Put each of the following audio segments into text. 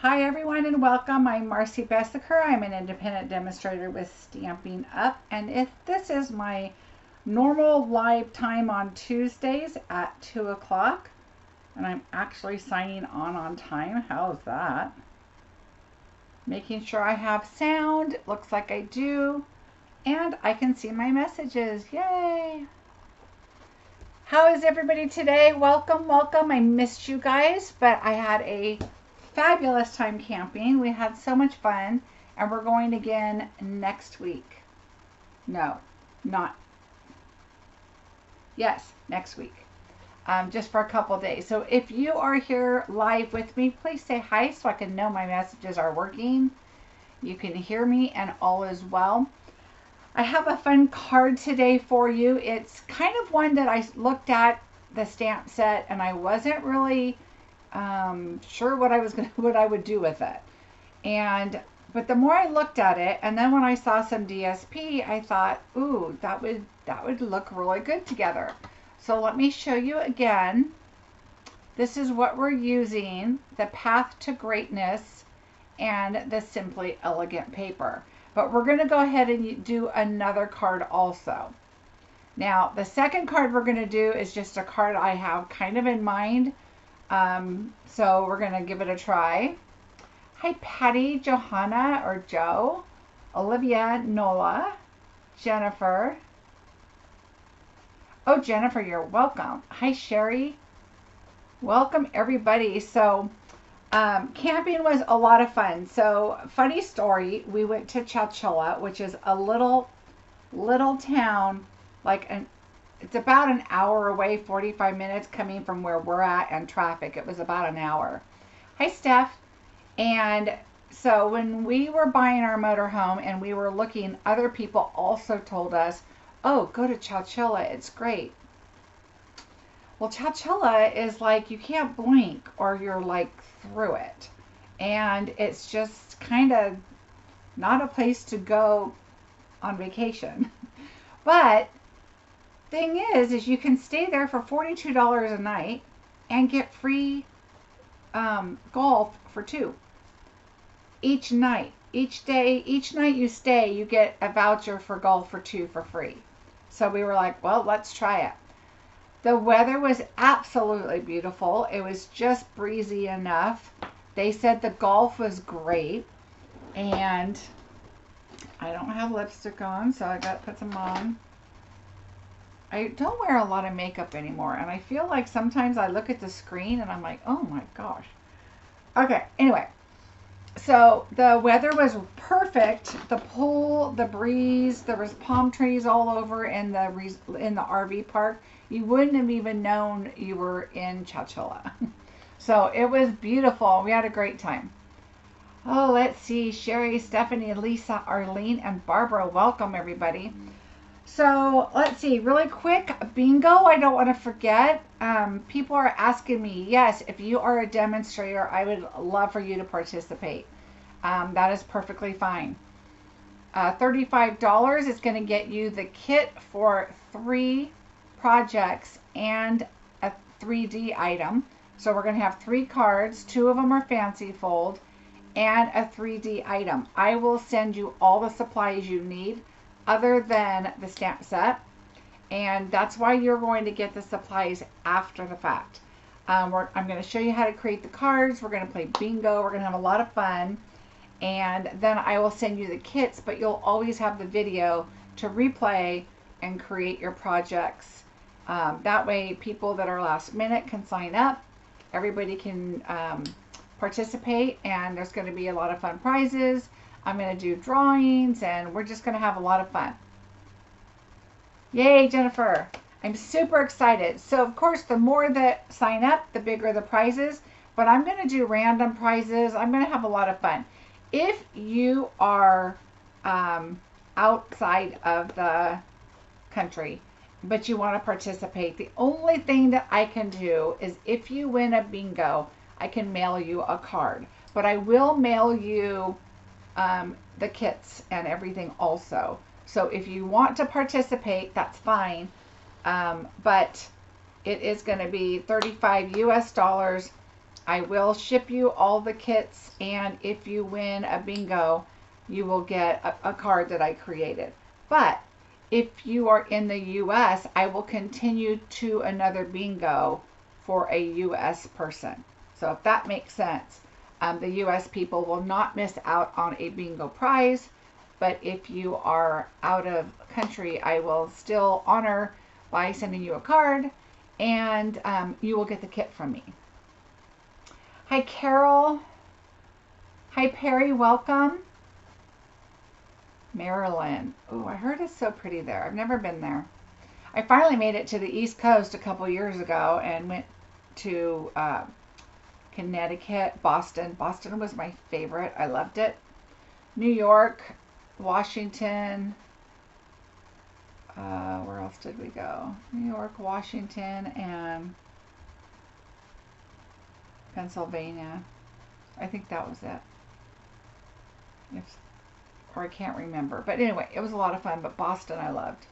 Hi everyone and welcome. I'm Marcie Besecker. I'm an independent demonstrator with Stampin' Up, and if this is my normal live time on Tuesdays at 2 o'clock, and I'm actually signing on time. How's that? Making sure I have sound. Looks like I do, and I can see my messages. Yay! How is everybody today? Welcome, welcome. I missed you guys, but I had a fabulous time camping. We had so much fun, and we're going again next week. No, not. Yes, next week. Just for a couple days. So if you are here live with me, please say hi so I can know my messages are working. You can hear me and all is well. I have a fun card today for you. It's kind of one that I looked at the stamp set and I wasn't really sure what I would do with it. But the more I looked at it, and then when I saw some DSP, I thought, ooh, that would look really good together. So let me show you again. This is what we're using: the Path to Greatness and the Simply Elegant paper. But we're going to go ahead and do another card also. Now, the second card we're going to do is just a card I have kind of in mind. So we're going to give it a try. Hi, Patty, Johanna, or Joe, Olivia, Nola, Jennifer. Oh, Jennifer, you're welcome. Hi, Sherry. Welcome, everybody. So camping was a lot of fun. So funny story, we went to Chowchilla, which is a little town, it's about an hour away, 45 minutes coming from where we're at, and traffic. It was about an hour. Hi, Steph. And so when we were buying our motorhome and we were looking, other people also told us, oh, go to Chowchilla, it's great. Well, Chowchilla is like, you can't blink or you're like through it. And it's just kind of not a place to go on vacation. But thing is you can stay there for $42 a night and get free golf for two each night. Each night you stay, you get a voucher for golf for two for free. So we were like, well, let's try it. The weather was absolutely beautiful. It was just breezy enough. They said the golf was great, and I don't have lipstick on, so I got to put some on. I don't wear a lot of makeup anymore, and I feel like sometimes I look at the screen and I'm like, oh my gosh. Okay, anyway, so the weather was perfect. The pool, the breeze, there was palm trees all over in the RV park. You wouldn't have even known you were in Chowchilla. So it was beautiful. We had a great time. Oh, let's see. Sherry, Stephanie, Lisa, Arlene, and Barbara. Welcome, everybody. So let's see, really quick, bingo, I don't want to forget. People are asking me, yes, if you are a demonstrator, I would love for you to participate. That is perfectly fine. $35 is going to get you the kit for 3 projects and a 3D item. So we're going to have 3 cards, 2 of them are fancy fold, and a 3D item. I will send you all the supplies you need other than the stamp set, and that's why you're going to get the supplies after the fact. I'm going to show you how to create the cards. We're going to play bingo. We're going to have a lot of fun, and then I will send you the kits, but you'll always have the video to replay and create your projects. That way people that are last minute can sign up. Everybody can participate, and there's going to be a lot of fun prizes. I'm going to do drawings, and we're just going to have a lot of fun. Yay, Jennifer. I'm super excited. So, of course, the more that sign up, the bigger the prizes. But I'm going to do random prizes. I'm going to have a lot of fun. If you are outside of the country, but you want to participate, the only thing that I can do is if you win a bingo, I can mail you a card. But I will mail you the kits and everything also. So if you want to participate, that's fine. But it is going to be $35 US I will ship you all the kits, and if you win a bingo, you will get a card that I created. But if you are in the US, I will continue to another bingo for a US person. So if that makes sense, the US people will not miss out on a bingo prize. But if you are out of country, I will still honor by sending you a card, and you will get the kit from me. Hi, Carol. Hi, Perry. Welcome. Maryland. Oh, I heard it's so pretty there. I've never been there. I finally made it to the East Coast a couple years ago and went to Connecticut, Boston. Boston was my favorite. I loved it. New York, Washington. Where else did we go? New York, Washington, and Pennsylvania. I think that was it. Or I can't remember. But anyway, it was a lot of fun. But Boston I loved.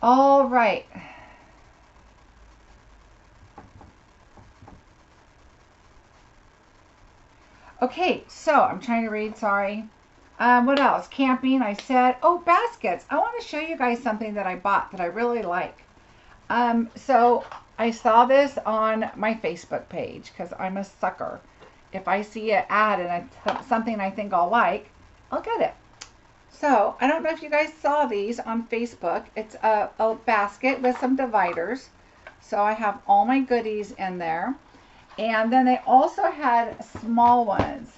All right. Okay, so I'm trying to read, sorry. What else? Camping, I said. Oh, baskets. I want to show you guys something that I bought that I really like. So I saw this on my Facebook page because I'm a sucker. If I see an ad and it's something I think I'll like, I'll get it. So I don't know if you guys saw these on Facebook. It's a basket with some dividers. So I have all my goodies in there. And then they also had small ones.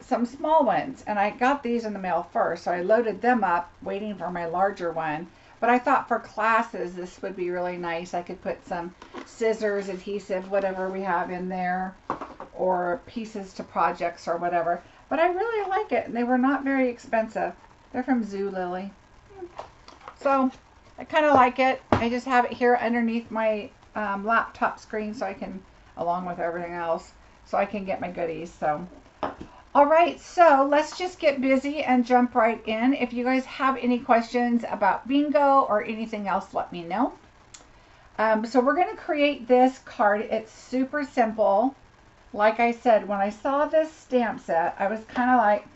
Some small ones. And I got these in the mail first. So I loaded them up waiting for my larger one. But I thought for classes this would be really nice. I could put some scissors, adhesive, whatever we have in there. Or pieces to projects or whatever. But I really like it. And they were not very expensive. They're from Zulily. So I kind of like it. I just have it here underneath my laptop screen so I can, along with everything else, so I can get my goodies. So, all right, so let's just get busy and jump right in. If you guys have any questions about bingo or anything else, let me know. So we're going to create this card. It's super simple. Like I said, when I saw this stamp set, I was kind of like,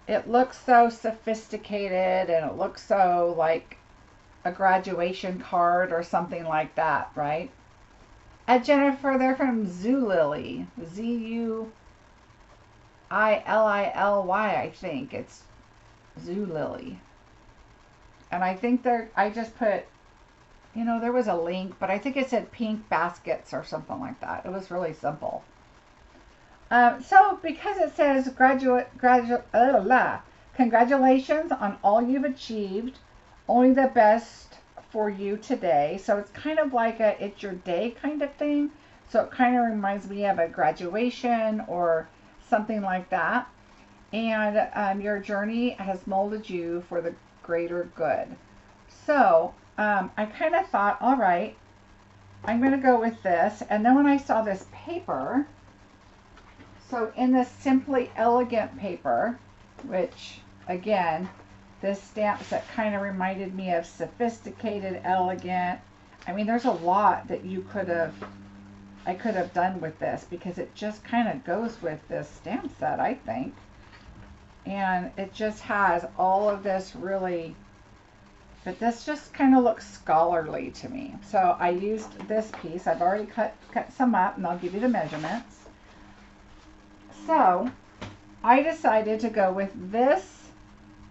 it looks so sophisticated and it looks so like a graduation card or something like that, right? Jennifer, they're from Zulily. Zulily, I think. It's Zulily. And I think I just put, you know, there was a link, but I think it said pink baskets or something like that. It was really simple. So because it says congratulations on all you've achieved, only the best for you today. So it's kind of like a it's your day kind of thing. So it kind of reminds me of a graduation or something like that. And your journey has molded you for the greater good. So I kind of thought, all right, I'm going to go with this. And then when I saw this paper, so in this Simply Elegant paper, which again, this stamp set kind of reminded me of sophisticated, elegant. I mean, there's a lot that I could have done with this because it just kind of goes with this stamp set, I think. And it just has all of this really, but this just kind of looks scholarly to me. So I used this piece. I've already cut some up and I'll give you the measurements. So I decided to go with this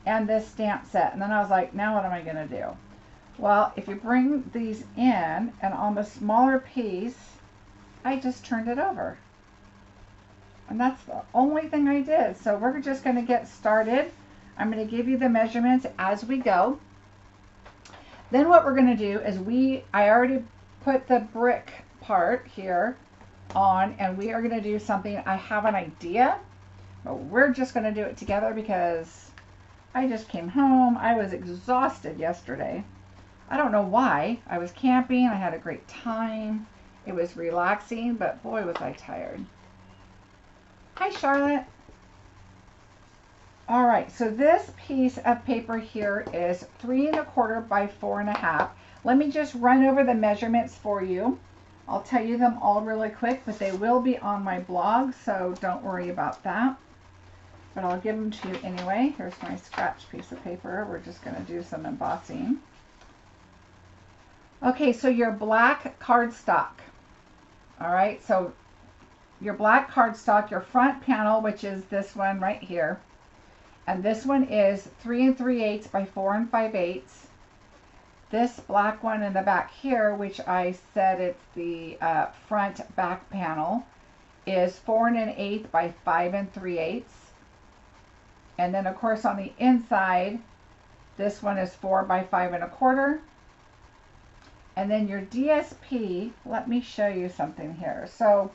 and this stamp set. And then I was like, now what am I going to do? Well, if you bring these in and on the smaller piece, I just turned it over. And that's the only thing I did. So we're just going to get started. I'm going to give you the measurements as we go. Then what we're going to do is I already put the brick part here on, and we are going to do something. I have an idea, but we're just going to do it together because I just came home. I was exhausted yesterday. I don't know why. I was camping. I had a great time. It was relaxing, but boy, was I tired. Hi, Charlotte. All right, so this piece of paper here is 3 1/4 by 4 1/2. Let me just run over the measurements for you. I'll tell you them all really quick, but they will be on my blog, so don't worry about that. But I'll give them to you anyway. Here's my scratch piece of paper. We're just going to do some embossing. Okay, so your black cardstock. All right, so your black cardstock, your front panel, which is this one right here. And this one is 3 3/8 by 4 5/8. This black one in the back here, which I said it's the front back panel, is 4 1/8 by 5 3/8. And then of course on the inside, this one is 4 by 5 1/4. And then your DSP, let me show you something here. So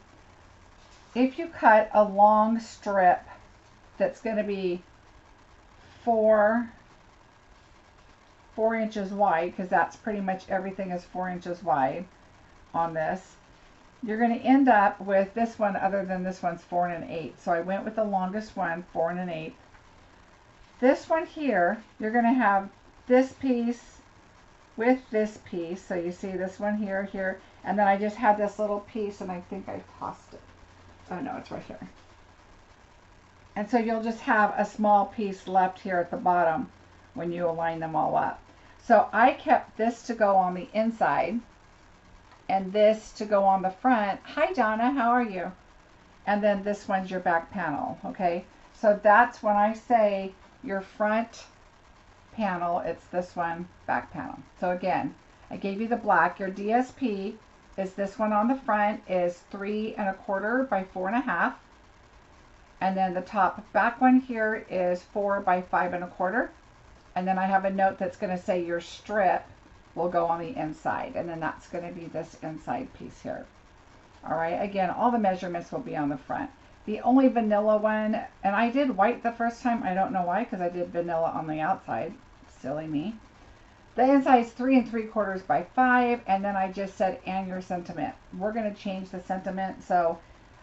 if you cut a long strip that's going to be 4 inches wide, because that's pretty much everything is 4 inches wide on this, you're going to end up with this one, other than this one's 4 1/8. So I went with the longest one, 4 1/8. This one here, you're going to have this piece with this piece. So you see this one here, here, and then I just had this little piece, and I think I tossed it. Oh no, it's right here. And so you'll just have a small piece left here at the bottom when you align them all up. So I kept this to go on the inside and this to go on the front. Hi Donna, how are you? And then this one's your back panel, okay? So that's when I say your front panel, it's this one, back panel. So again, I gave you the black. Your DSP is this one on the front, is 3 1/4 by 4 1/2. And then the top back one here is 4 by 5 1/4. And then I have a note that's going to say your strip will go on the inside. And then that's going to be this inside piece here. All right, again, all the measurements will be on the front. The only vanilla one, and I did white the first time. I don't know why, because I did vanilla on the outside. Silly me. The inside is 3 3/4 by 5. And then I just said, and your sentiment. We're going to change the sentiment. So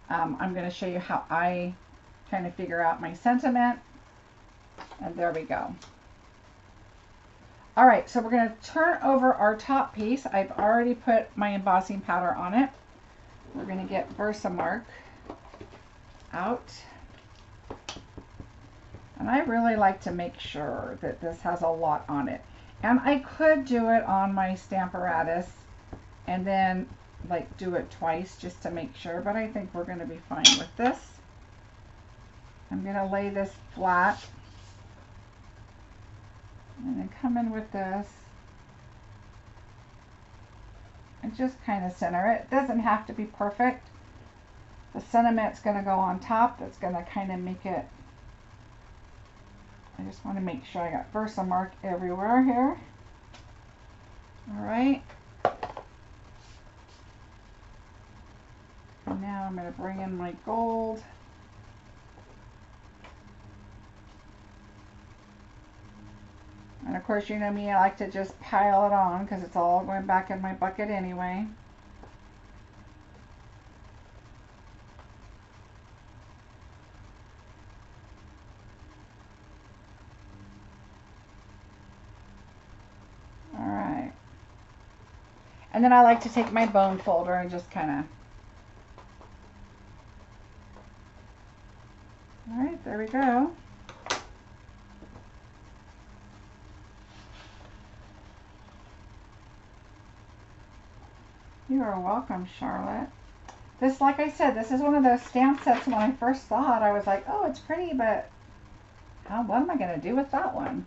I'm going to show you how I kind of figure out my sentiment. And there we go. All right, so we're going to turn over our top piece. I've already put my embossing powder on it. We're going to get Versamark out. And I really like to make sure that this has a lot on it. And I could do it on my Stamparatus and then like do it twice just to make sure, but I think we're going to be fine with this. I'm going to lay this flat and then come in with this and just kind of center it. It doesn't have to be perfect. The sentiment's going to go on top. That's going to kind of make it, I just want to make sure I got Versamark everywhere here. All right. And now I'm going to bring in my gold. And of course, you know me, I like to just pile it on because it's all going back in my bucket anyway. All right. And then I like to take my bone folder and just kind of, all right, there we go. You are welcome, Charlotte. This, like I said, this is one of those stamp sets. When I first saw it, I was like, oh, it's pretty, but what am I going to do with that one?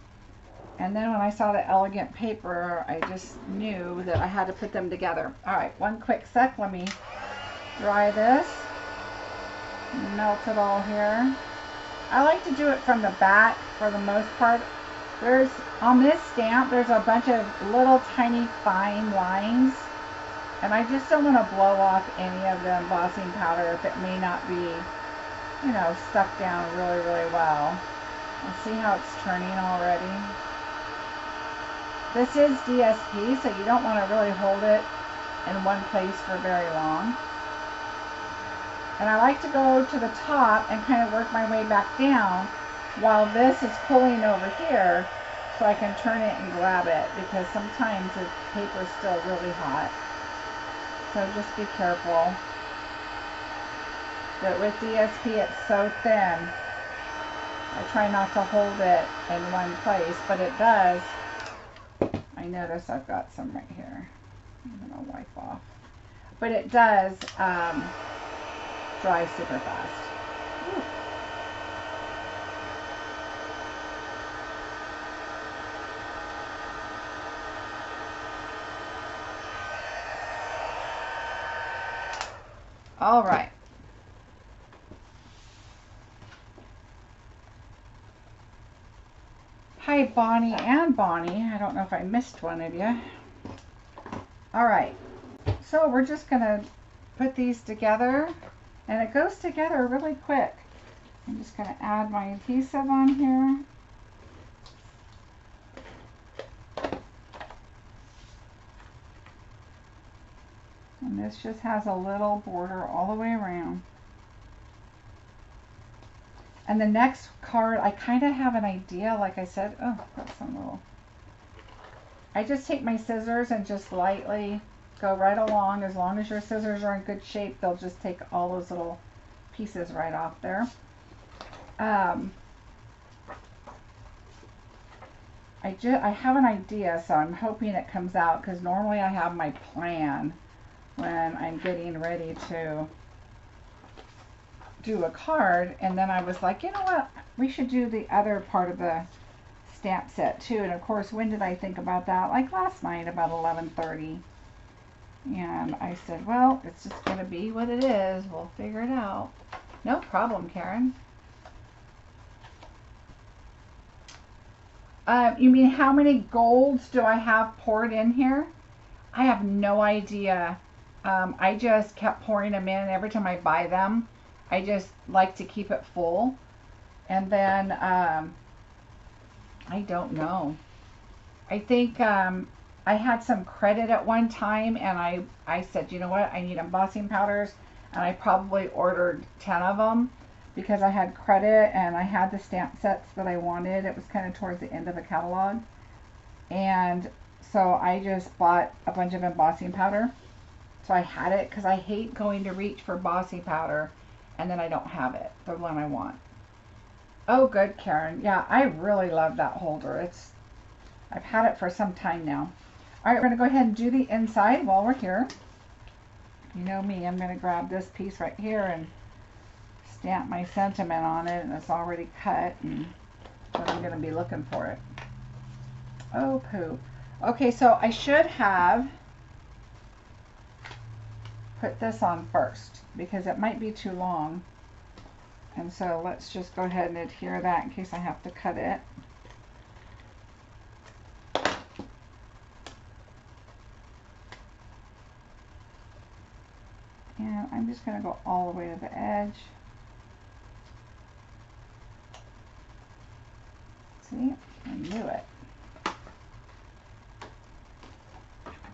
And then when I saw the elegant paper, I just knew that I had to put them together. All right, one quick sec. Let me dry this. Melt it all here. I like to do it from the back for the most part. There's, on this stamp, there's a bunch of little tiny fine lines. And I just don't want to blow off any of the embossing powder if it may not be, you know, stuck down really, really well. And see how it's turning already? This is DSP, so you don't want to really hold it in one place for very long. And I like to go to the top and kind of work my way back down while this is pulling over here so I can turn it and grab it, because sometimes the paper's still really hot. So just be careful. But with DSP, it's so thin. I try not to hold it in one place, but it does. I notice I've got some right here. I'm going to wipe off. But it does dry super fast. Ooh. All right. Hi, Bonnie and Bonnie. I don't know if I missed one of you. All right. So we're just going to put these together, and it goes together really quick. I'm just going to add my adhesive on here. And this just has a little border all the way around. And the next card, I kind of have an idea, like I said. Oh, got some little. I just take my scissors and just lightly go right along. As long as your scissors are in good shape, they'll just take all those little pieces right off there. I have an idea, so I'm hoping it comes out, because normally I have my plan when I'm getting ready to do a card, and then I was like, you know what, we should do the other part of the stamp set too. And of course, when did I think about that? Like last night about 11:30, and I said, well, it's just gonna be what it is, we'll figure it out. No problem, Karen. You mean how many golds do I have poured in here? I have no idea. I just kept pouring them in every time I buy them. I just like to keep it full. And then, I don't know. I think I had some credit at one time, and I said, you know what, I need embossing powders. And I probably ordered 10 of them because I had credit and I had the stamp sets that I wanted. It was kind of towards the end of the catalog. And so I just bought a bunch of embossing powder. So I had it, because I hate going to reach for embossing powder and then I don't have it, the one I want. Oh, good, Karen. Yeah, I really love that holder. I've had it for some time now. All right, we're going to go ahead and do the inside while we're here. You know me, I'm going to grab this piece right here and stamp my sentiment on it, and it's already cut, and then I'm going to be looking for it. Oh, poo. Okay, so I should have put this on first, because it might be too long. And so let's just go ahead and adhere that in case I have to cut it. And I'm just going to go all the way to the edge. See, I knew it.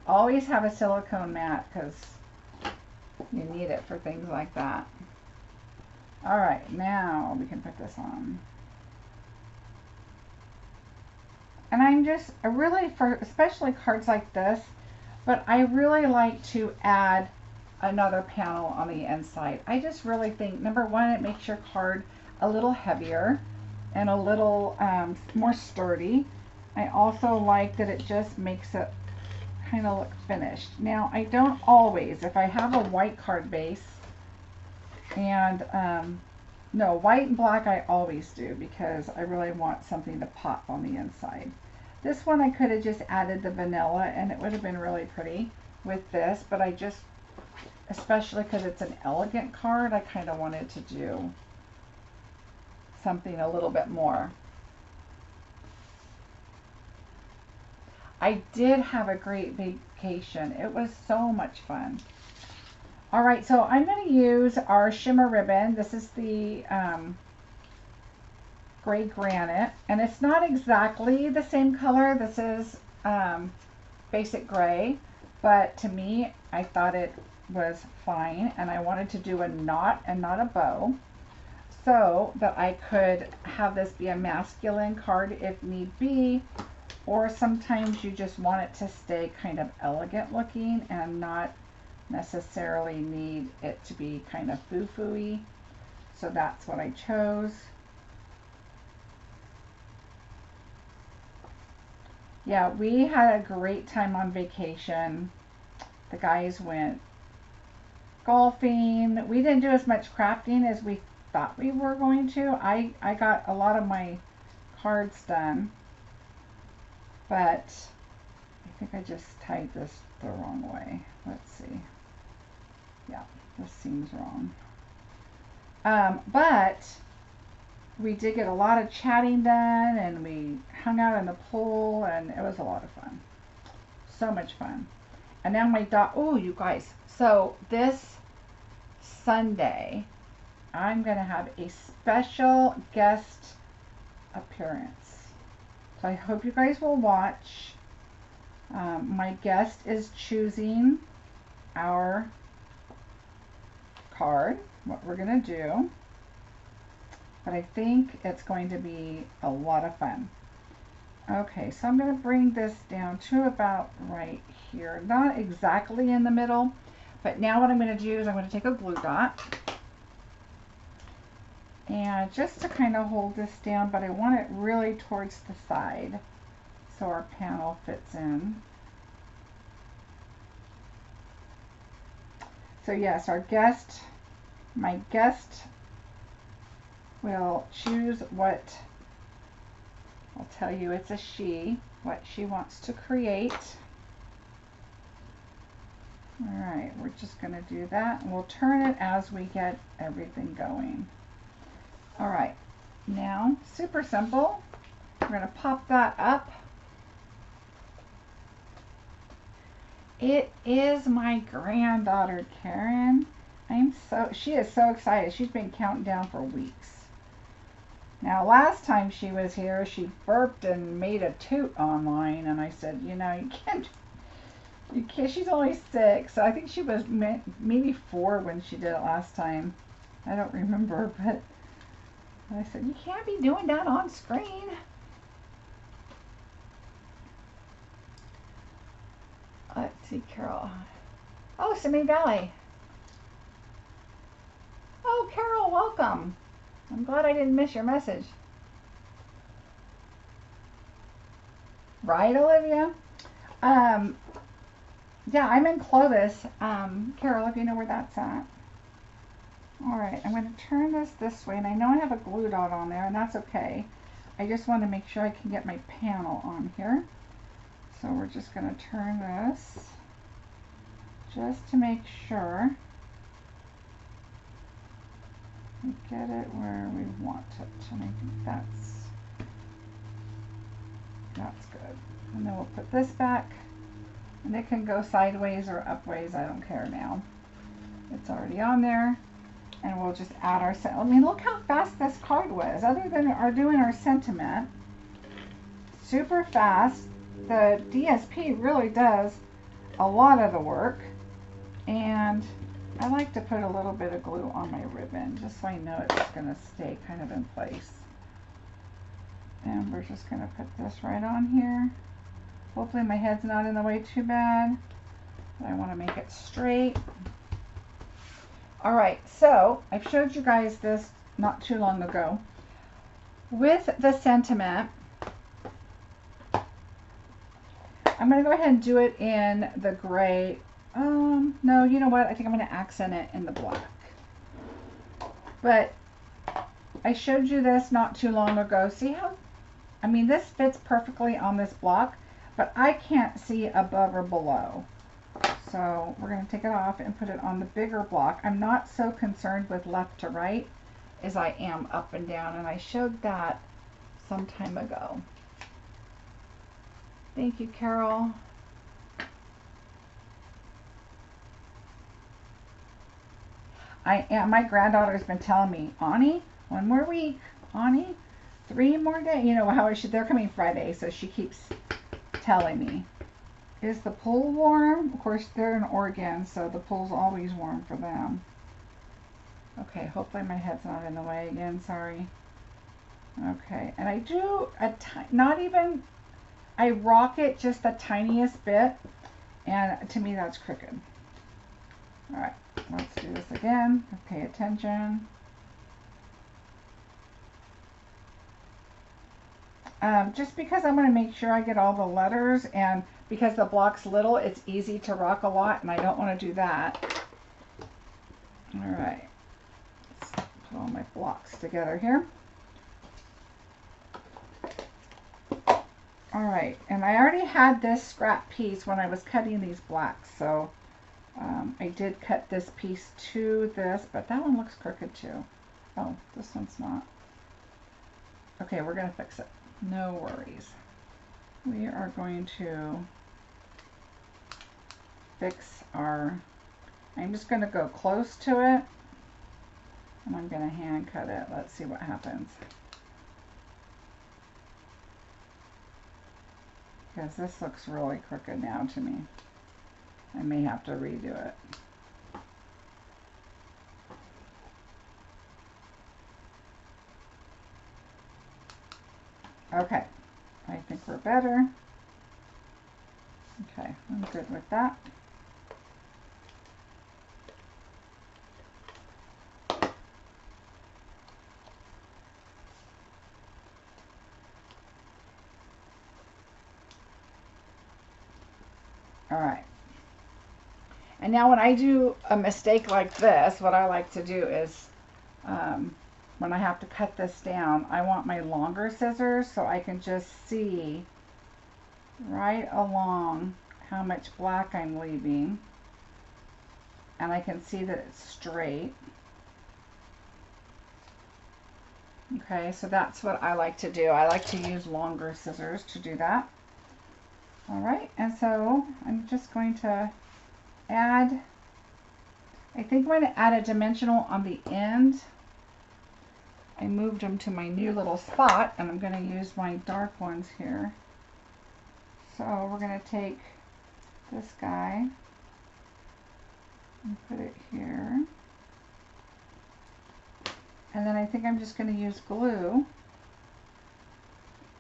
Always have a silicone mat, because you need it for things like that. All right, now we can put this on. And I really, for especially cards like this, but I really like to add another panel on the inside. I just really think, number one, it makes your card a little heavier and a little more sturdy. I also like that it just makes it kind of look finished. Now, I don't always, if I have a white card base, and no, white and black I always do, because I really want something to pop on the inside. This one I could have just added the vanilla and it would have been really pretty with this, but I just, especially because it's an elegant card, I kind of wanted to do something a little bit more. I did have a great vacation. It was so much fun. All right, so I'm going to use our shimmer ribbon. This is the gray granite, and it's not exactly the same color. This is basic gray, but to me, I thought it was fine, and I wanted to do a knot and not a bow, so that I could have this be a masculine card if need be, or sometimes you just want it to stay kind of elegant looking and not necessarily need it to be kind of foo-foo-y. So that's what I chose. Yeah, we had a great time on vacation. The guys went golfing. We didn't do as much crafting as we thought we were going to. I got a lot of my cards done, but I think I just tied this the wrong way. Let's see. Yeah, this seems wrong. But we did get a lot of chatting done, and we hung out in the pool, and it was a lot of fun. So much fun. And now my dog, oh, you guys. So this Sunday, I'm going to have a special guest appearance. So I hope you guys will watch. My guest is choosing our card, what we're going to do. But I think it's going to be a lot of fun. Okay, so I'm going to bring this down to about right here. Not exactly in the middle, but now what I'm going to do is I'm going to take a glue dot. And just to kind of hold this down, but I want it really towards the side so our panel fits in. So yes, my guest will choose what, I'll tell you it's a she, what she wants to create. Alright, we're just going to do that, and we'll turn it as we get everything going. Alright, now, super simple. We're going to pop that up. It is my granddaughter, Karen. She is so excited. She's been counting down for weeks. Now, last time she was here, she burped and made a toot online, and I said, you know, you can't, she's only 6, so I think she was maybe 4 when she did it last time. I don't remember, but I said, you can't be doing that on screen. Let's see, Carol. Oh, Simi Valley. Oh, Carol, welcome. I'm glad I didn't miss your message. Right, Olivia? Yeah, I'm in Clovis. Carol, if you know where that's at. Alright, I'm going to turn this way, and I know I have a glue dot on there, and that's okay. I just want to make sure I can get my panel on here. So we're just going to turn this just to make sure we get it where we want it. And I think that's good. And then we'll put this back, and it can go sideways or upways. I don't care now. It's already on there. And we'll just add our, I mean, look how fast this card was. Other than doing our sentiment, super fast. The DSP really does a lot of the work. And I like to put a little bit of glue on my ribbon, just so I know it's going to stay kind of in place. And we're just going to put this right on here. Hopefully my head's not in the way too bad. But I want to make it straight. Alright, so I've showed you guys this not too long ago. With the sentiment, I'm going to go ahead and do it in the gray. No, you know what? I think I'm going to accent it in the black. But I showed you this not too long ago. See how, I mean, this fits perfectly on this block, but I can't see above or below. So we're going to take it off and put it on the bigger block. I'm not so concerned with left to right as I am up and down, and I showed that some time ago. Thank you, Carol. My granddaughter's been telling me, Ani, 1 more week. Ani, 3 more days. You know how they're coming Friday, so she keeps telling me. Is the pool warm? Of course, they're in Oregon, so the pool's always warm for them. Okay, hopefully my head's not in the way again, sorry. Okay, and I do, I rock it just the tiniest bit, and to me that's crooked. All right, let's do this again. Pay attention. Just because I'm going to make sure I get all the letters, and because the block's little, it's easy to rock a lot, and I don't want to do that. All right, let's put all my blocks together here. All right, and I already had this scrap piece when I was cutting these blacks, so I did cut this piece to this, but that one looks crooked too. Oh, this one's not. Okay, we're going to fix it. No worries. We are going to fix our, I'm just going to go close to it, and I'm going to hand cut it. Let's see what happens. Because this looks really crooked now to me. I may have to redo it. Okay, I think we're better. Okay, I'm good with that. All right. And now when I do a mistake like this, what I like to do is, when I have to cut this down, I want my longer scissors so I can just see right along how much black I'm leaving. And I can see that it's straight. Okay, so that's what I like to do. I like to use longer scissors to do that. All right, and so I'm just going to add, I think I'm going to add a dimensional on the end. I moved them to my new little spot, and I'm going to use my dark ones here. So we're going to take this guy and put it here. And then I think I'm just going to use glue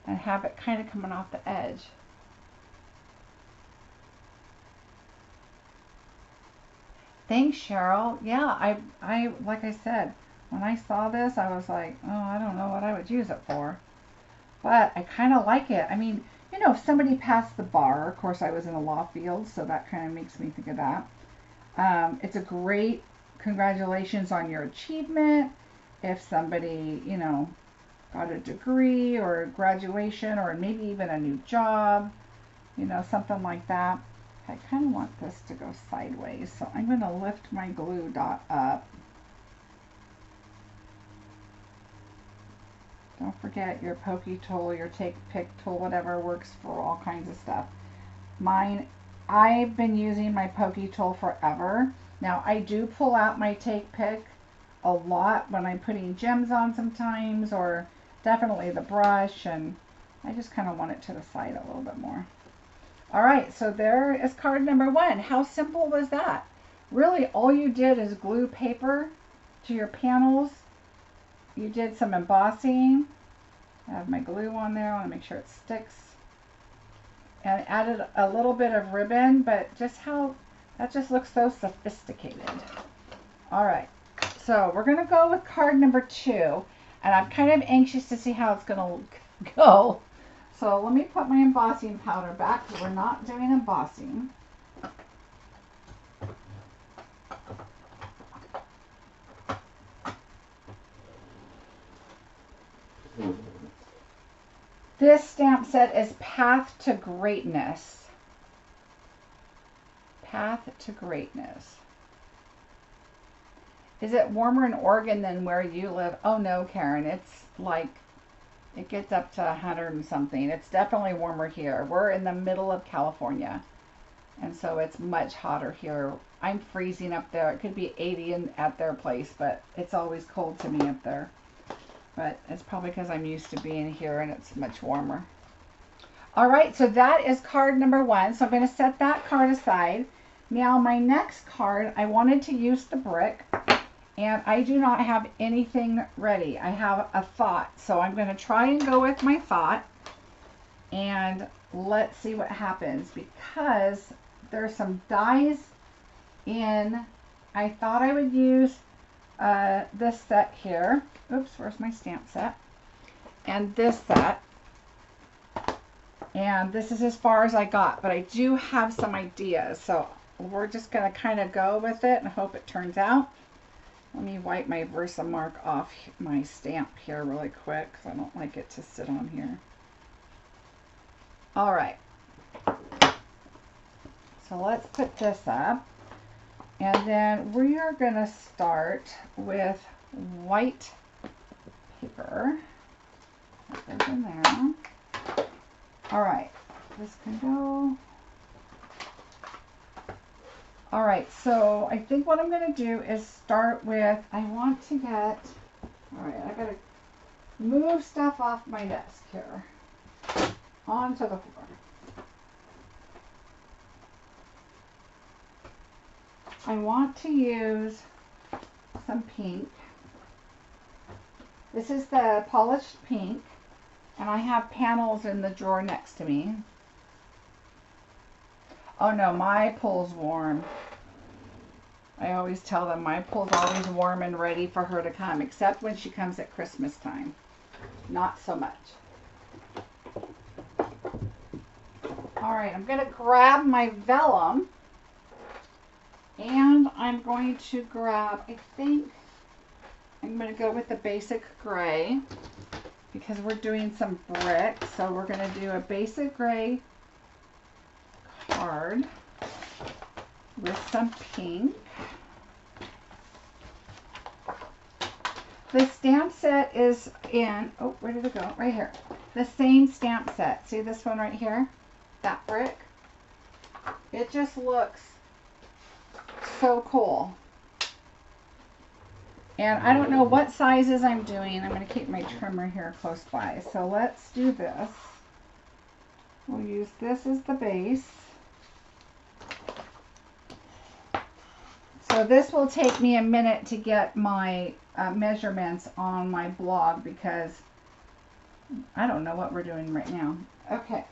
and have it kind of coming off the edge. Thanks, Cheryl. Yeah, I like I said, when I saw this, I was like, oh, I don't know what I would use it for. But I kind of like it. I mean, you know, if somebody passed the bar, of course I was in a law field, so that kind of makes me think of that. It's a great congratulations on your achievement. If somebody, you know, got a degree or a graduation or maybe even a new job, you know, something like that. I kind of want this to go sideways, so I'm going to lift my glue dot up. Don't forget your pokey tool, your take pick tool, whatever works for all kinds of stuff. Mine, I've been using my pokey tool forever. Now I do pull out my take pick a lot when I'm putting gems on sometimes, or definitely the brush, and I just kind of want it to the side a little bit more. All right, so there is card number 1. How simple was that? Really, all you did is glue paper to your panels. You did some embossing. I have my glue on there. I want to make sure it sticks. And added a little bit of ribbon, but just how, that just looks so sophisticated. All right, so we're going to go with card number 2. And I'm kind of anxious to see how it's going to go. So let me put my embossing powder back. We're not doing embossing. This stamp set is Path to Greatness. Path to Greatness. Is it warmer in Oregon than where you live? Oh no, Karen, it's like, it gets up to 100 and something. It's definitely warmer here. We're in the middle of California, and so it's much hotter here. I'm freezing up there. It could be 80 at their place, but it's always cold to me up there. But it's probably because I'm used to being here and it's much warmer. All right, so that is card number 1. So I'm going to set that card aside. Now my next card, I wanted to use the brick, and I do not have anything ready. I have a thought, so I'm going to try and go with my thought. And let's see what happens, because there's some dies in. I thought I would use this set here. Oops, where's my stamp set? And this set. And this is as far as I got, but I do have some ideas, so we're just going to kind of go with it and hope it turns out. Let me wipe my Versamark off my stamp here really quick, because I don't like it to sit on here. All right. So let's put this up. And then we are going to start with white paper. That goes in there. All right, this can go. All right, so I think what I'm going to do is start with, I want to get, all right, I got to move stuff off my desk here onto the floor. I want to use some pink. This is the polished pink, and I have panels in the drawer next to me. Oh no, my pool's warm. I always tell them my pool's always warm and ready for her to come, except when she comes at Christmas time. Not so much. All right, I'm going to grab my vellum, and I'm going to grab, I think I'm going to go with the basic gray, because we're doing some brick. So we're going to do a basic gray card with some pink. The stamp set is in, oh, where did it go? Right here. The same stamp set. See this one right here? That brick? It just looks so cool. And I don't know what sizes I'm doing. I'm going to keep my trimmer here close by. So let's do this. We'll use this as the base. So this will take me a minute to get my measurements on my blog, because I don't know what we're doing right now. Okay,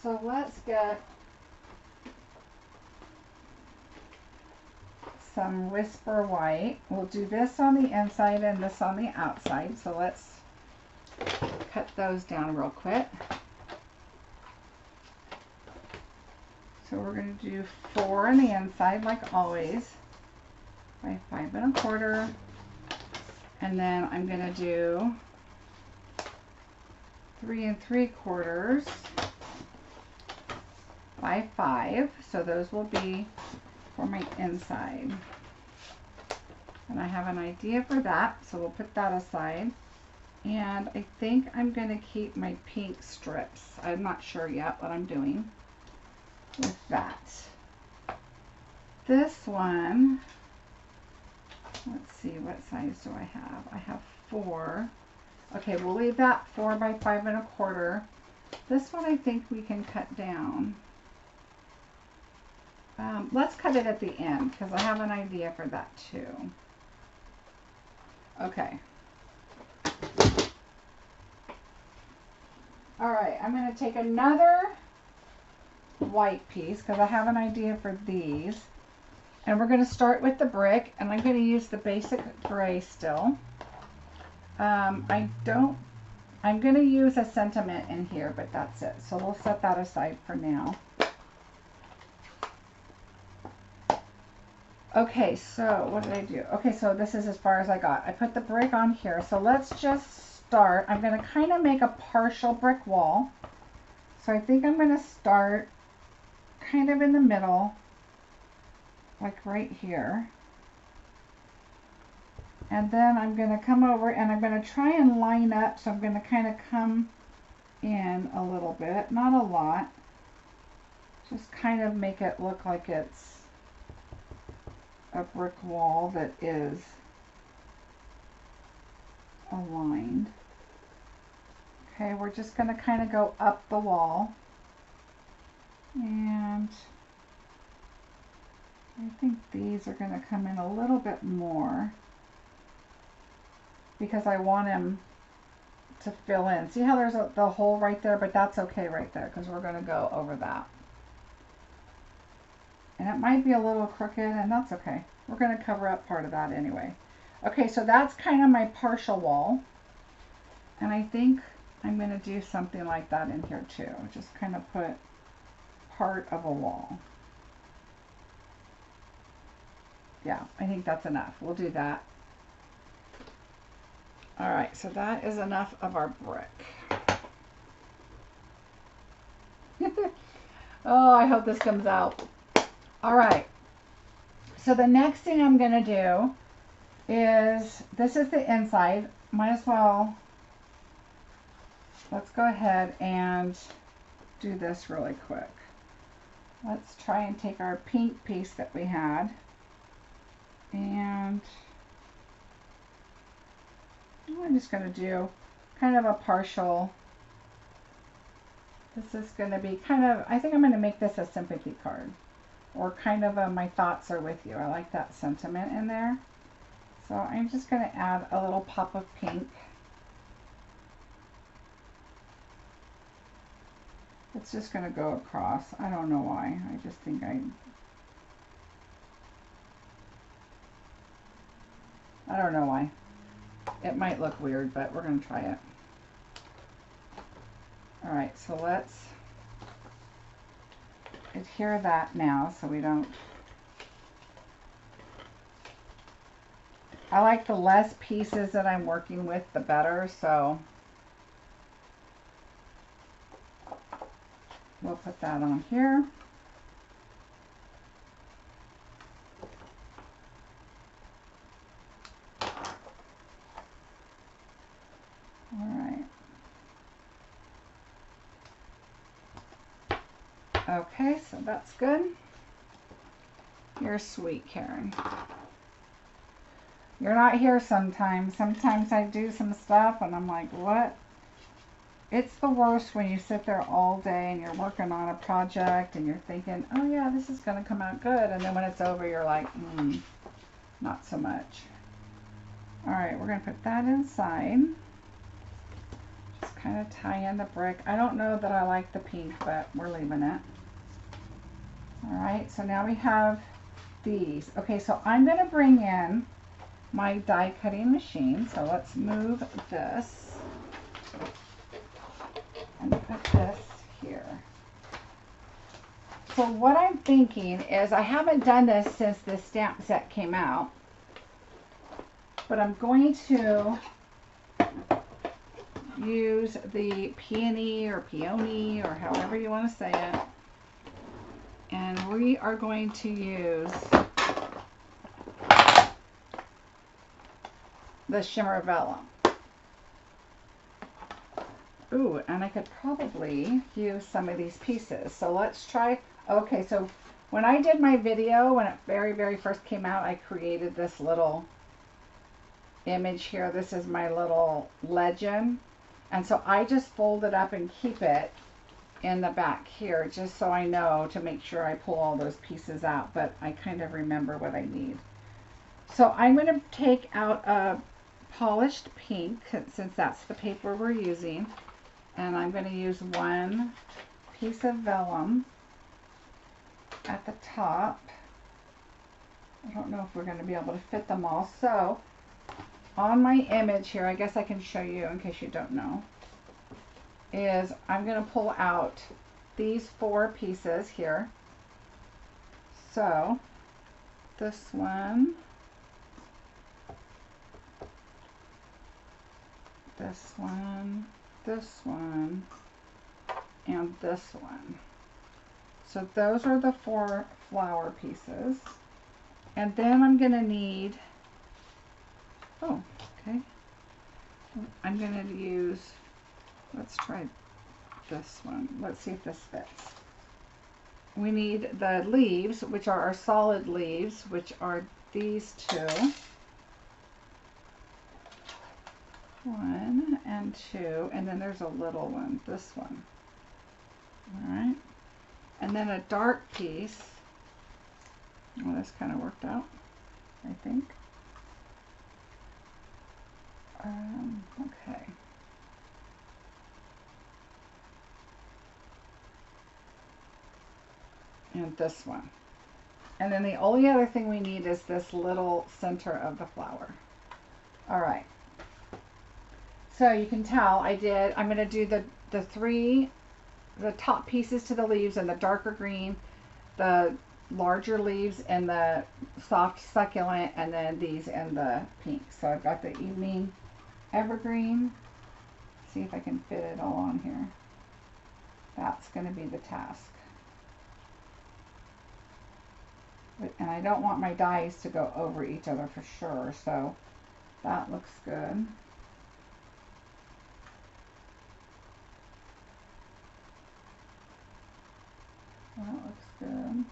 so let's get some Whisper White. We'll do this on the inside and this on the outside. So let's cut those down real quick. So we're going to do 4 on the inside like always by 5 1/4. And then I'm going to do 3 3/4 by 5. So those will be for my inside. And I have an idea for that, so we'll put that aside. And I think I'm going to keep my pink strips. I'm not sure yet what I'm doing with that. This one, let's see, what size do I have? I have 4. Okay, we'll leave that 4 by 5 1/4. This one I think we can cut down. Let's cut it at the end, because I have an idea for that too. Okay. All right, I'm going to take another white piece, because I have an idea for these. And we're going to start with the brick, and I'm going to use the basic gray still. I'm going to use a sentiment in here, but that's it. So we'll set that aside for now. Okay, so what did I do? Okay, so this is as far as I got. I put the brick on here. So let's just start. I'm going to kind of make a partial brick wall. So I think I'm going to start kind of in the middle, like right here. And then I'm going to come over and I'm going to try and line up. So I'm going to kind of come in a little bit, not a lot. Just kind of make it look like it's a brick wall that is aligned. Okay, we're just going to kind of go up the wall. And I think these are going to come in a little bit more, because I want them to fill in. See how there's the hole right there, but that's okay right there because we're going to go over that. And it might be a little crooked, and that's okay. We're going to cover up part of that anyway. Okay, so that's kind of my partial wall. And I think I'm going to do something like that in here too. Just kind of put part of a wall. Yeah, I think that's enough. We'll do that. All right, so that is enough of our brick. Oh, I hope this comes out. All right, so the next thing I'm gonna do is, this is the inside. Might as well, let's go ahead and do this really quick. Let's try and take our pink piece that we had, and I'm just going to do kind of a partial. This is going to be kind of, I think I'm going to make this a sympathy card, or kind of a my thoughts are with you. I like that sentiment in there. So I'm just going to add a little pop of pink. It's just going to go across. I don't know why. I just think I don't know why. It might look weird, but we're going to try it. All right, so let's adhere that now so we don't. I like the less pieces that I'm working with, the better, so we'll put that on here. Okay, so that's good. You're sweet, Karen. You're not here sometimes. Sometimes I do some stuff and I'm like, what? It's the worst when you sit there all day and you're working on a project and you're thinking, oh yeah, this is going to come out good. And then when it's over, you're like, not so much. All right, we're going to put that inside. Just kind of tie in the brick. I don't know that I like the pink, but we're leaving it. All right, so now we have these. Okay, so I'm going to bring in my die cutting machine. So let's move this and put this here. So what I'm thinking is, I haven't done this since the stamp set came out, but I'm going to use the peony or peony or however you want to say it. And we are going to use the shimmer vellum. Ooh, and I could probably use some of these pieces. So let's try. Okay, so when I did my video, when it very first came out, I created this little image here. This is my little legend. And so I just fold it up and keep it in the back here, just so I know to make sure I pull all those pieces out, but I kind of remember what I need. So I'm going to take out a polished pink, since that's the paper we're using, and I'm going to use one piece of vellum at the top. I don't know if we're going to be able to fit them all, so on my image here, I guess I can show you in case you don't know, is I'm going to pull out these 4 pieces here. So this one, this one, this one, and this one. So those are the 4 flower pieces. And then I'm going to need, oh, okay, I'm going to use, let's try this one. Let's see if this fits. We need the leaves, which are our solid leaves, which are these 2. 1 and 2, and then there's a little one, this one. All right, and then a dark piece. Well, this kind of worked out, I think. Okay. and this one. And then the only other thing we need is this little center of the flower. All right. So you can tell I'm going to do the top pieces to the leaves and the darker green, the larger leaves and the soft succulent, and then these and the pink. So I've got the evening evergreen. See if I can fit it all on here. That's going to be the task. And I don't want my dies to go over each other for sure, so that looks good. That looks good.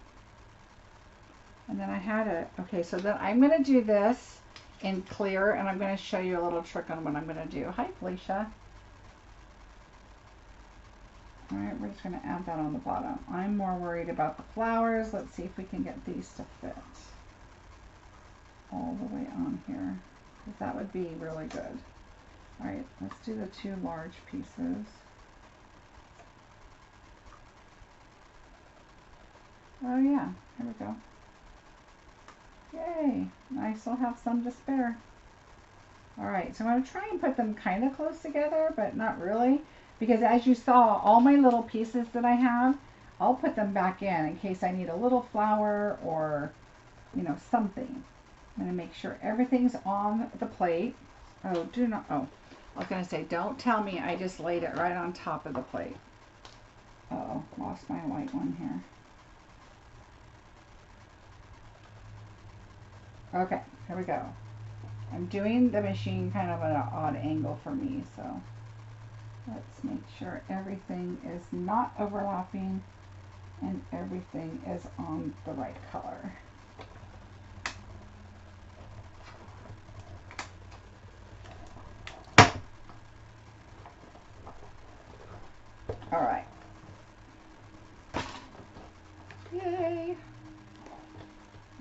And then I had okay, so then I'm going to do this in clear, and I'm going to show you a little trick on what I'm going to do. Hi, Felicia. All right, we're just going to add that on the bottom. I'm more worried about the flowers. Let's see if we can get these to fit all the way on here, because that would be really good. All right, let's do the two large pieces. Oh yeah, here we go. Yay, I still have some to spare. All right, so I'm going to try and put them kind of close together, but not really, because as you saw, all my little pieces that I have, I'll put them back in case I need a little flower or, you know, something. I'm going to make sure everything's on the plate. Oh, I was going to say, don't tell me I just laid it right on top of the plate. Uh-oh, lost my white one here. Okay, here we go. I'm doing the machine kind of at an odd angle for me, so let's make sure everything is not overlapping and everything is on the right color. All right. Yay.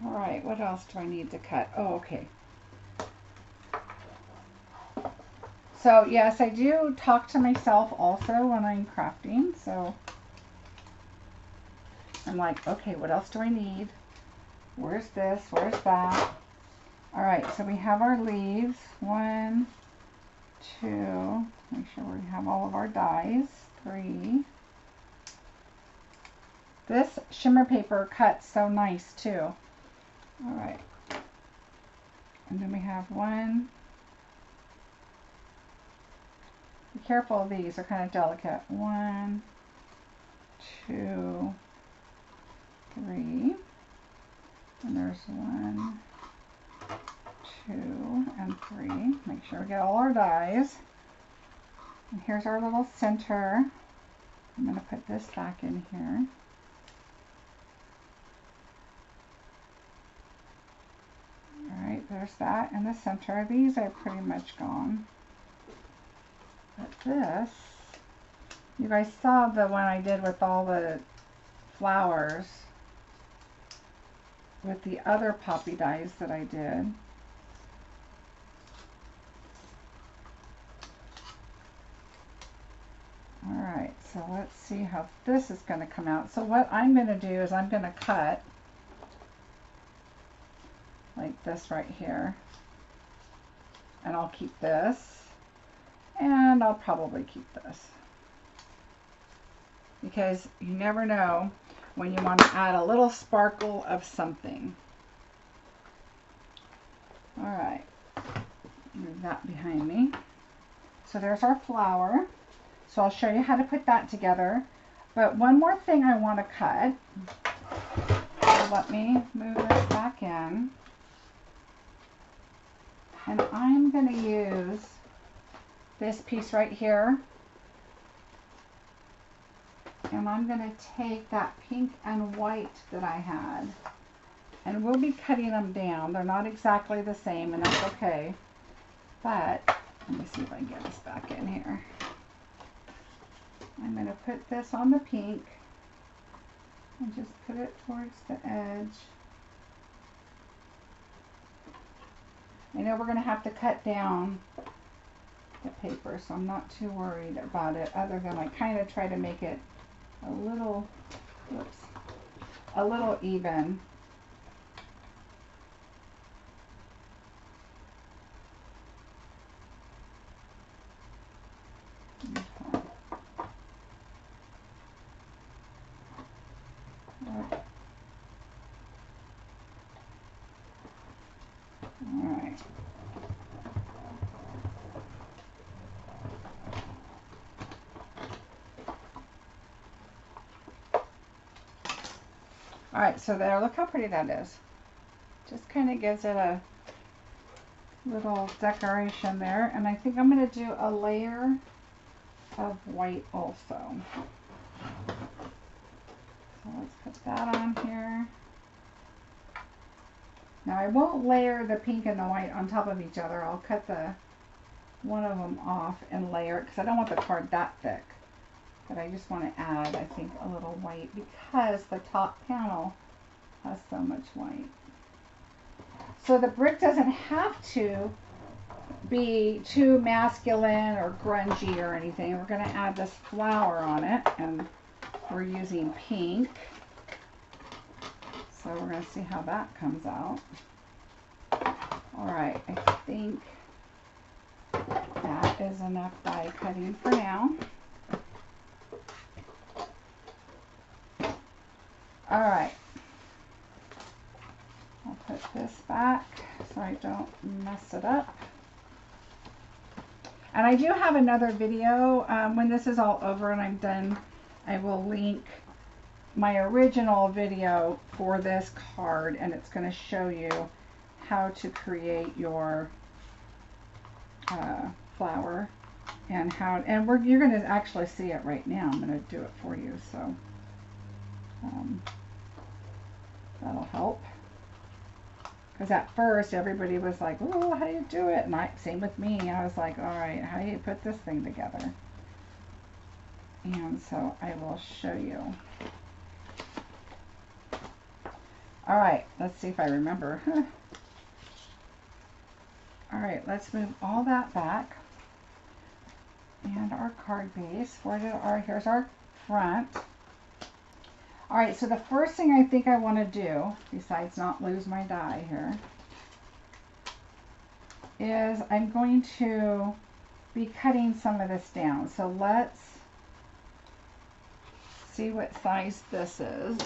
All right, what else do I need to cut? Oh, okay. So yes, I do talk to myself also when I'm crafting. So I'm like, okay, what else do I need? Where's this? Where's that? All right, so we have our leaves. 1, 2, make sure we have all of our dies. 3. This shimmer paper cuts so nice too. All right. And then we have 1. Be careful of these, they're kind of delicate. 1, 2, 3. And there's 1, 2, and 3. Make sure we get all our dies. And here's our little center. I'm going to put this back in here. Alright, there's that in the center. These are pretty much gone. But this, you guys saw the one I did with all the flowers with the other poppy dies that I did. Alright, so let's see how this is going to come out. So what I'm going to do is I'm going to cut like this right here. And I'll keep this. And I'll probably keep this. Because you never know when you want to add a little sparkle of something. Alright, move that behind me. So there's our flower. So I'll show you how to put that together. But one more thing I want to cut. So let me move this back in. And I'm going to use this piece right here. And I'm going to take that pink and white that I had. And we'll be cutting them down. They're not exactly the same, and that's okay. But, let me see if I can get this back in here. I'm going to put this on the pink. And just put it towards the edge. I know we're going to have to cut down the paper, so I'm not too worried about it, other than I kind of try to make it a little, a little even. Alright. Alright, so there, look how pretty that is. Just kind of gives it a little decoration there. And I think I'm going to do a layer of white also. So let's put that on here. Now I won't layer the pink and the white on top of each other. I'll cut one of them off and layer it because I don't want the card that thick. But I just want to add, I think, a little white because the top panel has so much white. So the brick doesn't have to be too masculine or grungy or anything. We're going to add this flower on it, and we're using pink. So we're going to see how that comes out. Alright, I think that is enough die cutting for now. Alright, I'll put this back so I don't mess it up. And I do have another video when this is all over and I'm done. I will link my original video for this card, and it's going to show you how to create your flower and how, and you're going to actually see it right now. I'm going to do it for you, so that'll help. Because at first everybody was like, oh, how do you do it? And same with me. I was like, all right, how do you put this thing together? And so I will show you. All right, let's see if I remember. All right, let's move all that back. And our card base, here's our front. All right, so the first thing I think I want to do, besides not lose my die here, is I'm going to be cutting some of this down. So let's see what size this is.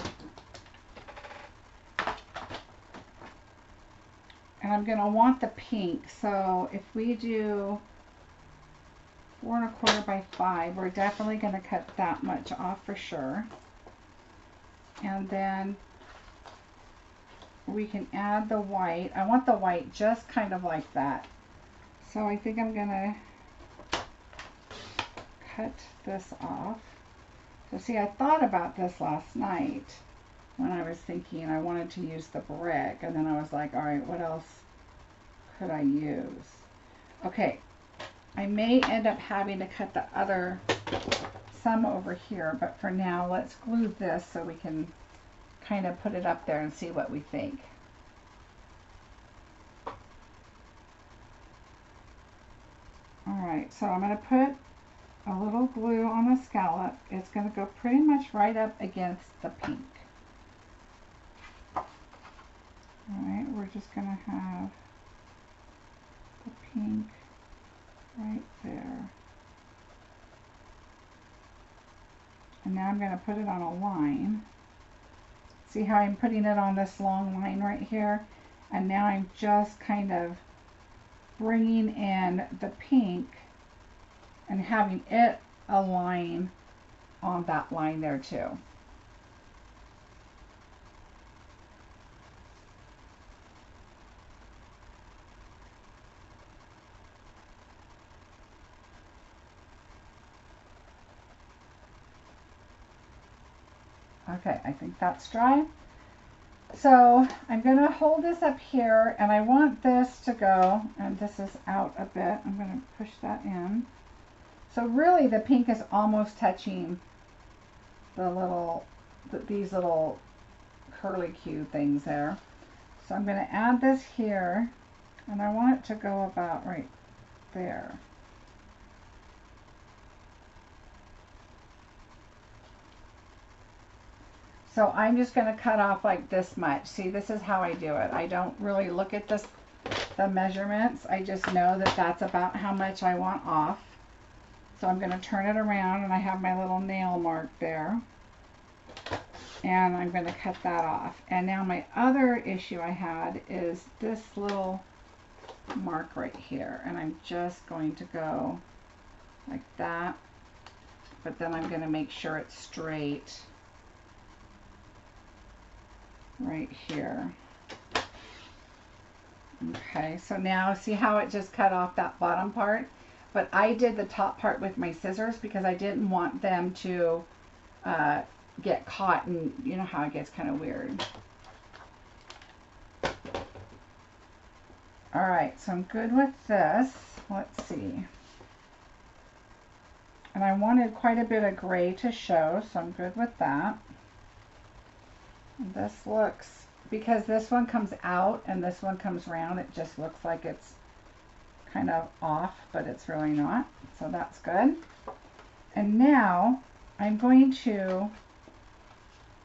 And I'm going to want the pink. So if we do 4 1/4 by 5, we're definitely going to cut that much off for sure. And then we can add the white. I want the white just kind of like that. So I think I'm going to cut this off. So see, I thought about this last night when I was thinking I wanted to use the brick, and then I was like, all right, what else could I use? Okay, I may end up having to cut some over here, but for now let's glue this so we can kind of put it up there and see what we think. Alright, so I'm going to put a little glue on the scallop. It's going to go pretty much right up against the pink. Alright, we're just going to have the pink right there. And now I'm going to put it on a line. See how I'm putting it on this long line right here? And now I'm just kind of bringing in the pink and having it align on that line there too. Okay, I think that's dry. So I'm going to hold this up here, and I want this to go, and this is out a bit. I'm going to push that in. So really the pink is almost touching these little curly Q things there. So I'm going to add this here, and I want it to go about right there. So I'm just going to cut off like this much. See, this is how I do it. I don't really look at the measurements. I just know that that's about how much I want off. So I'm going to turn it around, and I have my little nail mark there. And I'm going to cut that off. And now my other issue I had is this little mark right here. And I'm just going to go like that. But then I'm going to make sure it's straight right here. Okay, so now see how it just cut off that bottom part? But I did the top part with my scissors because I didn't want them to get caught, and you know how it gets kind of weird. All right, so I'm good with this. Let's see. And I wanted quite a bit of gray to show, so I'm good with that. And this looks, because this one comes out and this one comes round, it just looks like it's kind of off, but it's really not. So that's good. And now I'm going to,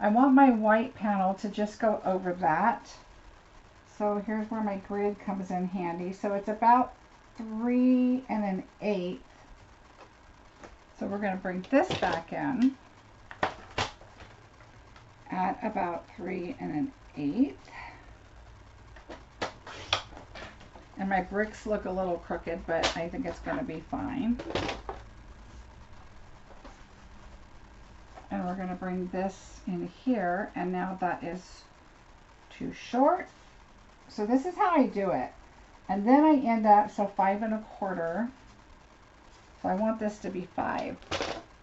I want my white panel to just go over that. So here's where my grid comes in handy. So it's about 3 1/8. So we're going to bring this back in at about 3 1/8. And my bricks look a little crooked, but I think it's going to be fine. And we're going to bring this in here, and now that is too short. So this is how I do it. And then I end up, so 5 1/4. So I want this to be 5.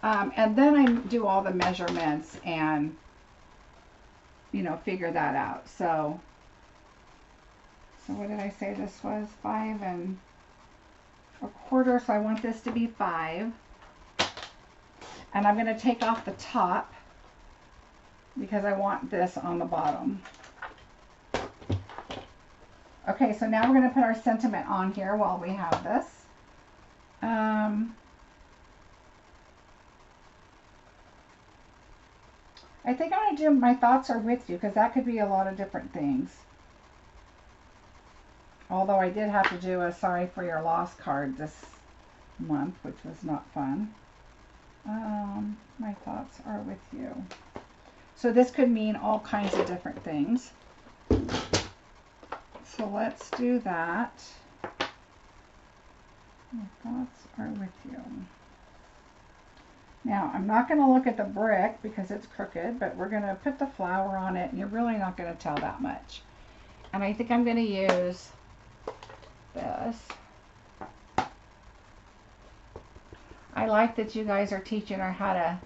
And then I do all the measurements and, you know, figure that out. So what did I say this was? 5 1/4. So I want this to be 5. And I'm going to take off the top because I want this on the bottom. Okay, so now we're going to put our sentiment on here while we have this. I think I'm going to do My Thoughts Are With You, because that could be a lot of different things. Although I did have to do a Sorry for Your Loss card this month, which was not fun. My thoughts are with you. So this could mean all kinds of different things. So let's do that. My thoughts are with you. Now, I'm not going to look at the brick because it's crooked, but we're going to put the flower on it, and you're really not going to tell that much. And I think I'm going to use this. I like that you guys are teaching her how to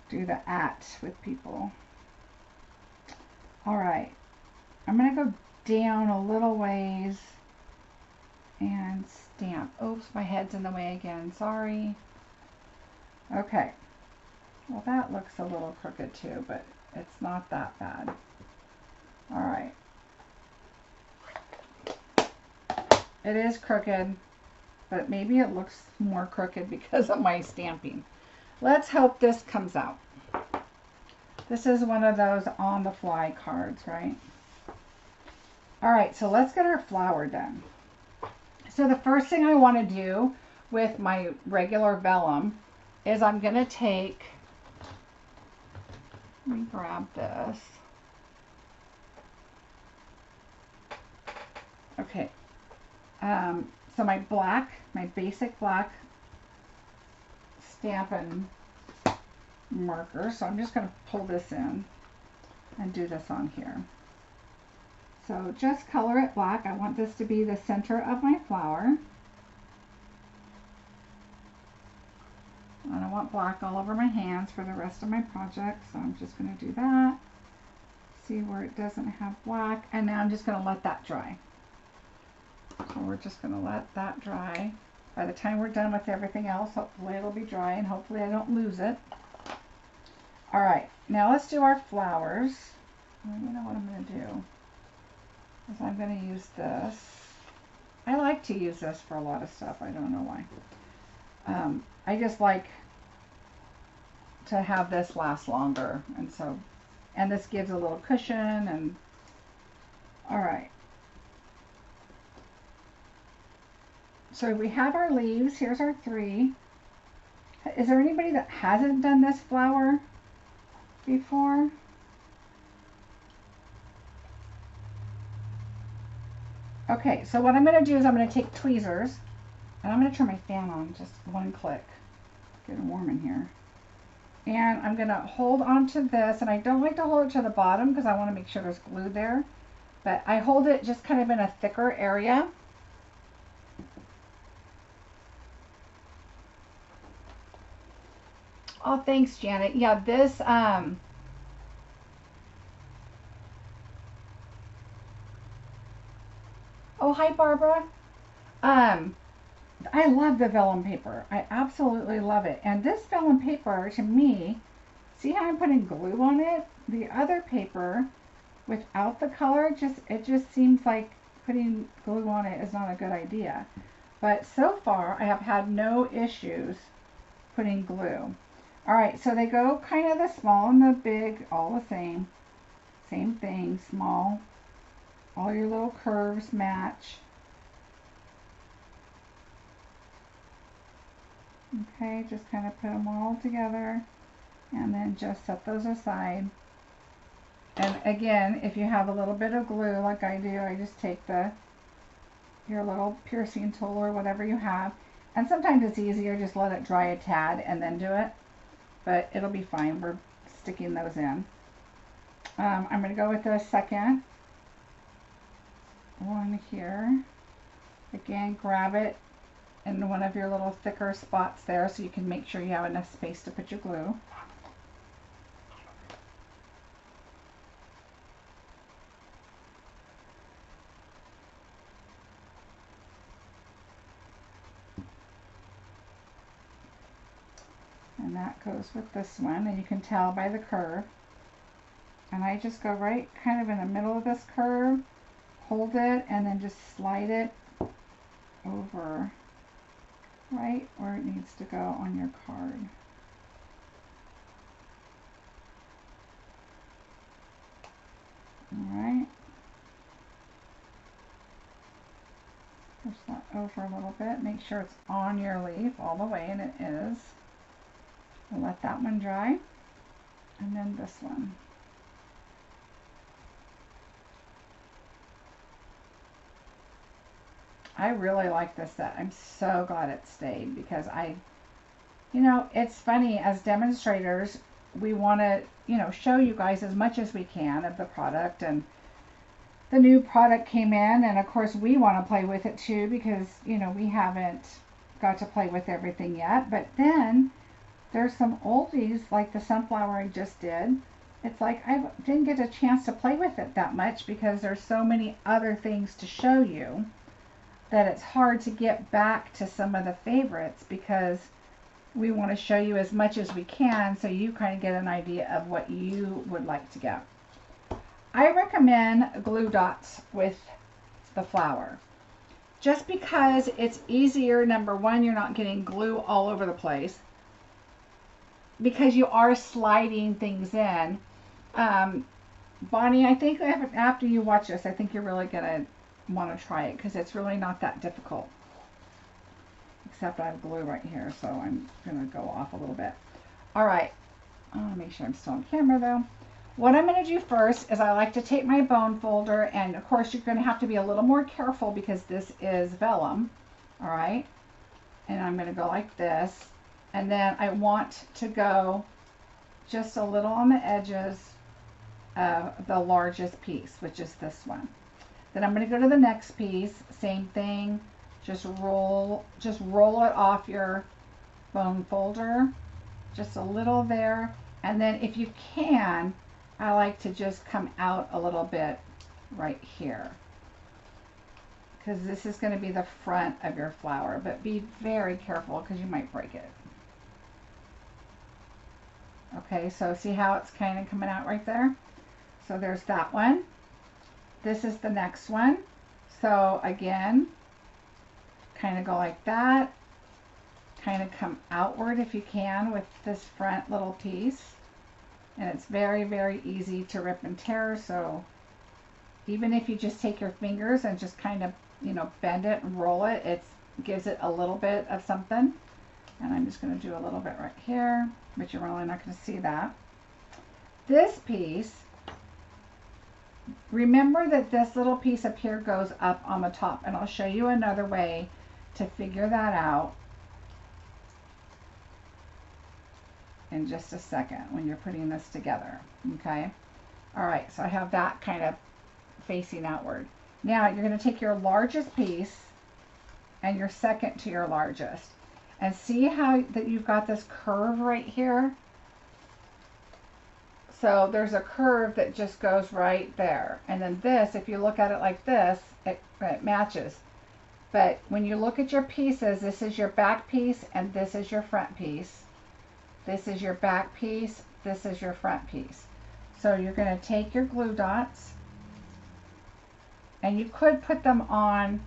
do the at with people. All right. I'm going to go down a little ways and stamp. Oops, my head's in the way again. Sorry. Okay. Well, that looks a little crooked too, but it's not that bad. All right. It is crooked, but maybe it looks more crooked because of my stamping. Let's hope this comes out. This is one of those on the fly cards, right? All right, so let's get our flower done. So the first thing I want to do with my regular vellum is I'm going to take, let me grab this. Okay. So my black, my basic black Stampin' marker. So I'm just going to pull this in and do this on here. So just color it black. I want this to be the center of my flower. And I want black all over my hands for the rest of my project. So I'm just going to do that. See where it doesn't have black. And now I'm just going to let that dry. So we're just going to let that dry. By the time we're done with everything else, hopefully it'll be dry and hopefully I don't lose it. All right, now let's do our flowers. You know what I'm going to do is I'm going to use this. I like to use this for a lot of stuff. I don't know why. I just like to have this last longer. And this gives a little cushion. And all right. So we have our leaves. Here's our 3. Is there anybody that hasn't done this flower before? Okay, so what I'm going to do is I'm going to take tweezers, and I'm going to turn my fan on just one click. Getting warm in here. And I'm going to hold on to this, and I don't like to hold it to the bottom because I want to make sure there's glue there. But I hold it just kind of in a thicker area. Oh, thanks, Janet. Yeah, this, oh, hi, Barbara. I love the vellum paper. I absolutely love it. And this vellum paper, to me, see how I'm putting glue on it? The other paper, without the color, it just seems like putting glue on it is not a good idea. But so far, I have had no issues putting glue. All right, so they go kind of the small and the big, all the same. Same thing, small. All your little curves match. Okay, just kind of put them all together and then just set those aside. And again, if you have a little bit of glue like I do, I just take your little piercing tool or whatever you have. And sometimes it's easier, just let it dry a tad and then do it. But it'll be fine. We're sticking those in. I'm going to go with the second one here. Again, grab it in one of your little thicker spots there so you can make sure you have enough space to put your glue. And that goes with this one, and you can tell by the curve. And I just go right kind of in the middle of this curve, hold it, and then just slide it over right where it needs to go on your card. Alright. Push that over a little bit. Make sure it's on your leaf all the way, and it is. I'll let that one dry. And then this one. I really like this set. I'm so glad it stayed because it's funny, as demonstrators, we want to, show you guys as much as we can of the product, and the new product came in, and of course we want to play with it too because, we haven't got to play with everything yet. But then there's some oldies like the sunflower I just did. It's like I didn't get a chance to play with it that much because there's so many other things to show you that it's hard to get back to some of the favorites because we want to show you as much as we can so you kind of get an idea of what you would like to get. I recommend glue dots with the flower just because it's easier. Number one, you're not getting glue all over the place because you are sliding things in. Bonnie, I think after you watch this, I think you're really going to want to try it because it's really not that difficult. Except I have glue right here, so I'm going to go off a little bit. All right. I want to make sure I'm still on camera though. What I'm going to do first is I like to take my bone folder, and of course you're going to have to be a little more careful because this is vellum. All right. And I'm going to go like this. And then I want to go just a little on the edges of the largest piece, which is this one. Then I'm going to go to the next piece, same thing, just roll it off your bone folder, just a little there. And then if you can, I like to just come out a little bit right here because this is going to be the front of your flower, but be very careful because you might break it. Okay, so see how it's kind of coming out right there? So there's that one. This is the next one. So again, kind of go like that, kind of come outward if you can with this front little piece. And it's very, very easy to rip and tear. So even if you just take your fingers and just kind of, you know, bend it and roll it, it gives it a little bit of something. And I'm just going to do a little bit right here, but you're really not going to see that. This piece, remember that this little piece up here goes up on the top, and I'll show you another way to figure that out in just a second when you're putting this together. Okay, all right, so I have that kind of facing outward. Now you're going to take your largest piece and your second to your largest, and see how that you've got this curve right here. So there's a curve that just goes right there, and then this, if you look at it like this, it matches. But when you look at your pieces, this is your back piece and this is your front piece. This is your back piece, this is your front piece. So you're going to take your glue dots, and you could put them on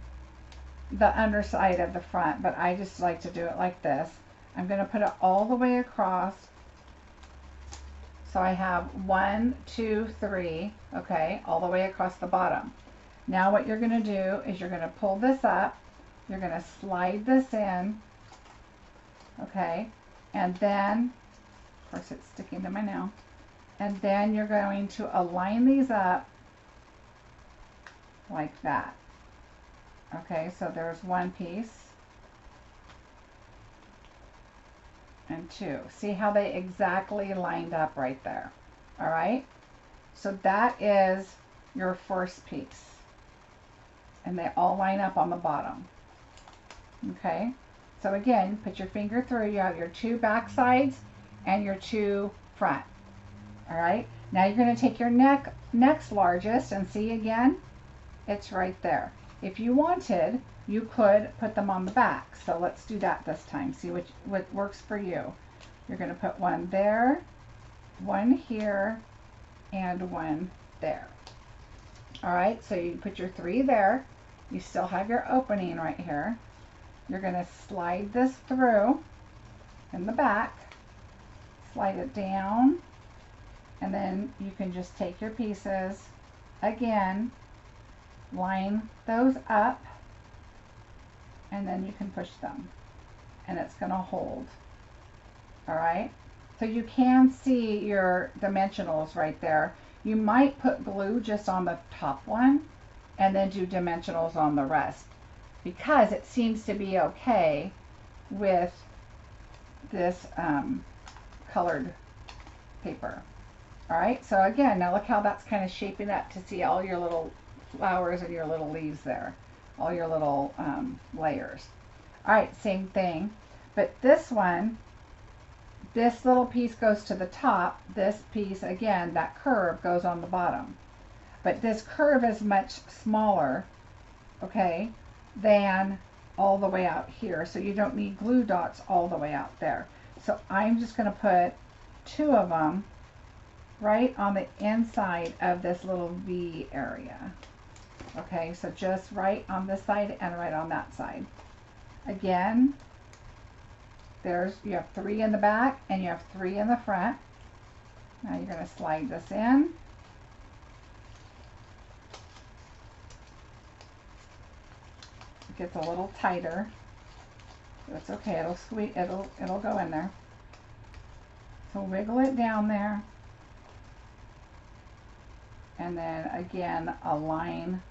the underside of the front, but I just like to do it like this. I'm going to put it all the way across. So I have 1, 2, 3, okay, all the way across the bottom. Now what you're going to do is you're going to pull this up, you're going to slide this in, okay, and then, of course it's sticking to my nail, and then you're going to align these up like that. Okay, so there's one piece and two. See how they exactly lined up right there? All right, so that is your first piece, and they all line up on the bottom. Okay, so again, put your finger through. You have your two back sides and your two front. All right, now you're going to take your next largest, and see again, it's right there. If you wanted, you could put them on the back. So let's do that this time. See what works for you. You're going to put one there, one here, and one there. All right, so you put your 3 there. You still have your opening right here. You're going to slide this through in the back, slide it down, and then you can just take your pieces again, line those up, and then you can push them, and it's going to hold. All right, so you can see your dimensionals right there. You might put glue just on the top one and then do dimensionals on the rest, because it seems to be okay with this colored paper. All right, so again, now look how that's kind of shaping up to see all your little flowers and your little leaves there, all your little layers. All right, same thing, but this one, this little piece goes to the top. This piece, again, that curve goes on the bottom, but this curve is much smaller, okay, than all the way out here, so you don't need glue dots all the way out there. So I'm just going to put 2 of them right on the inside of this little V area. Okay, so just right on this side and right on that side. Again, you have 3 in the back and you have 3 in the front. Now you're going to slide this in. It gets a little tighter. That's okay. It'll squeeze. It'll go in there. So wiggle it down there, and then again align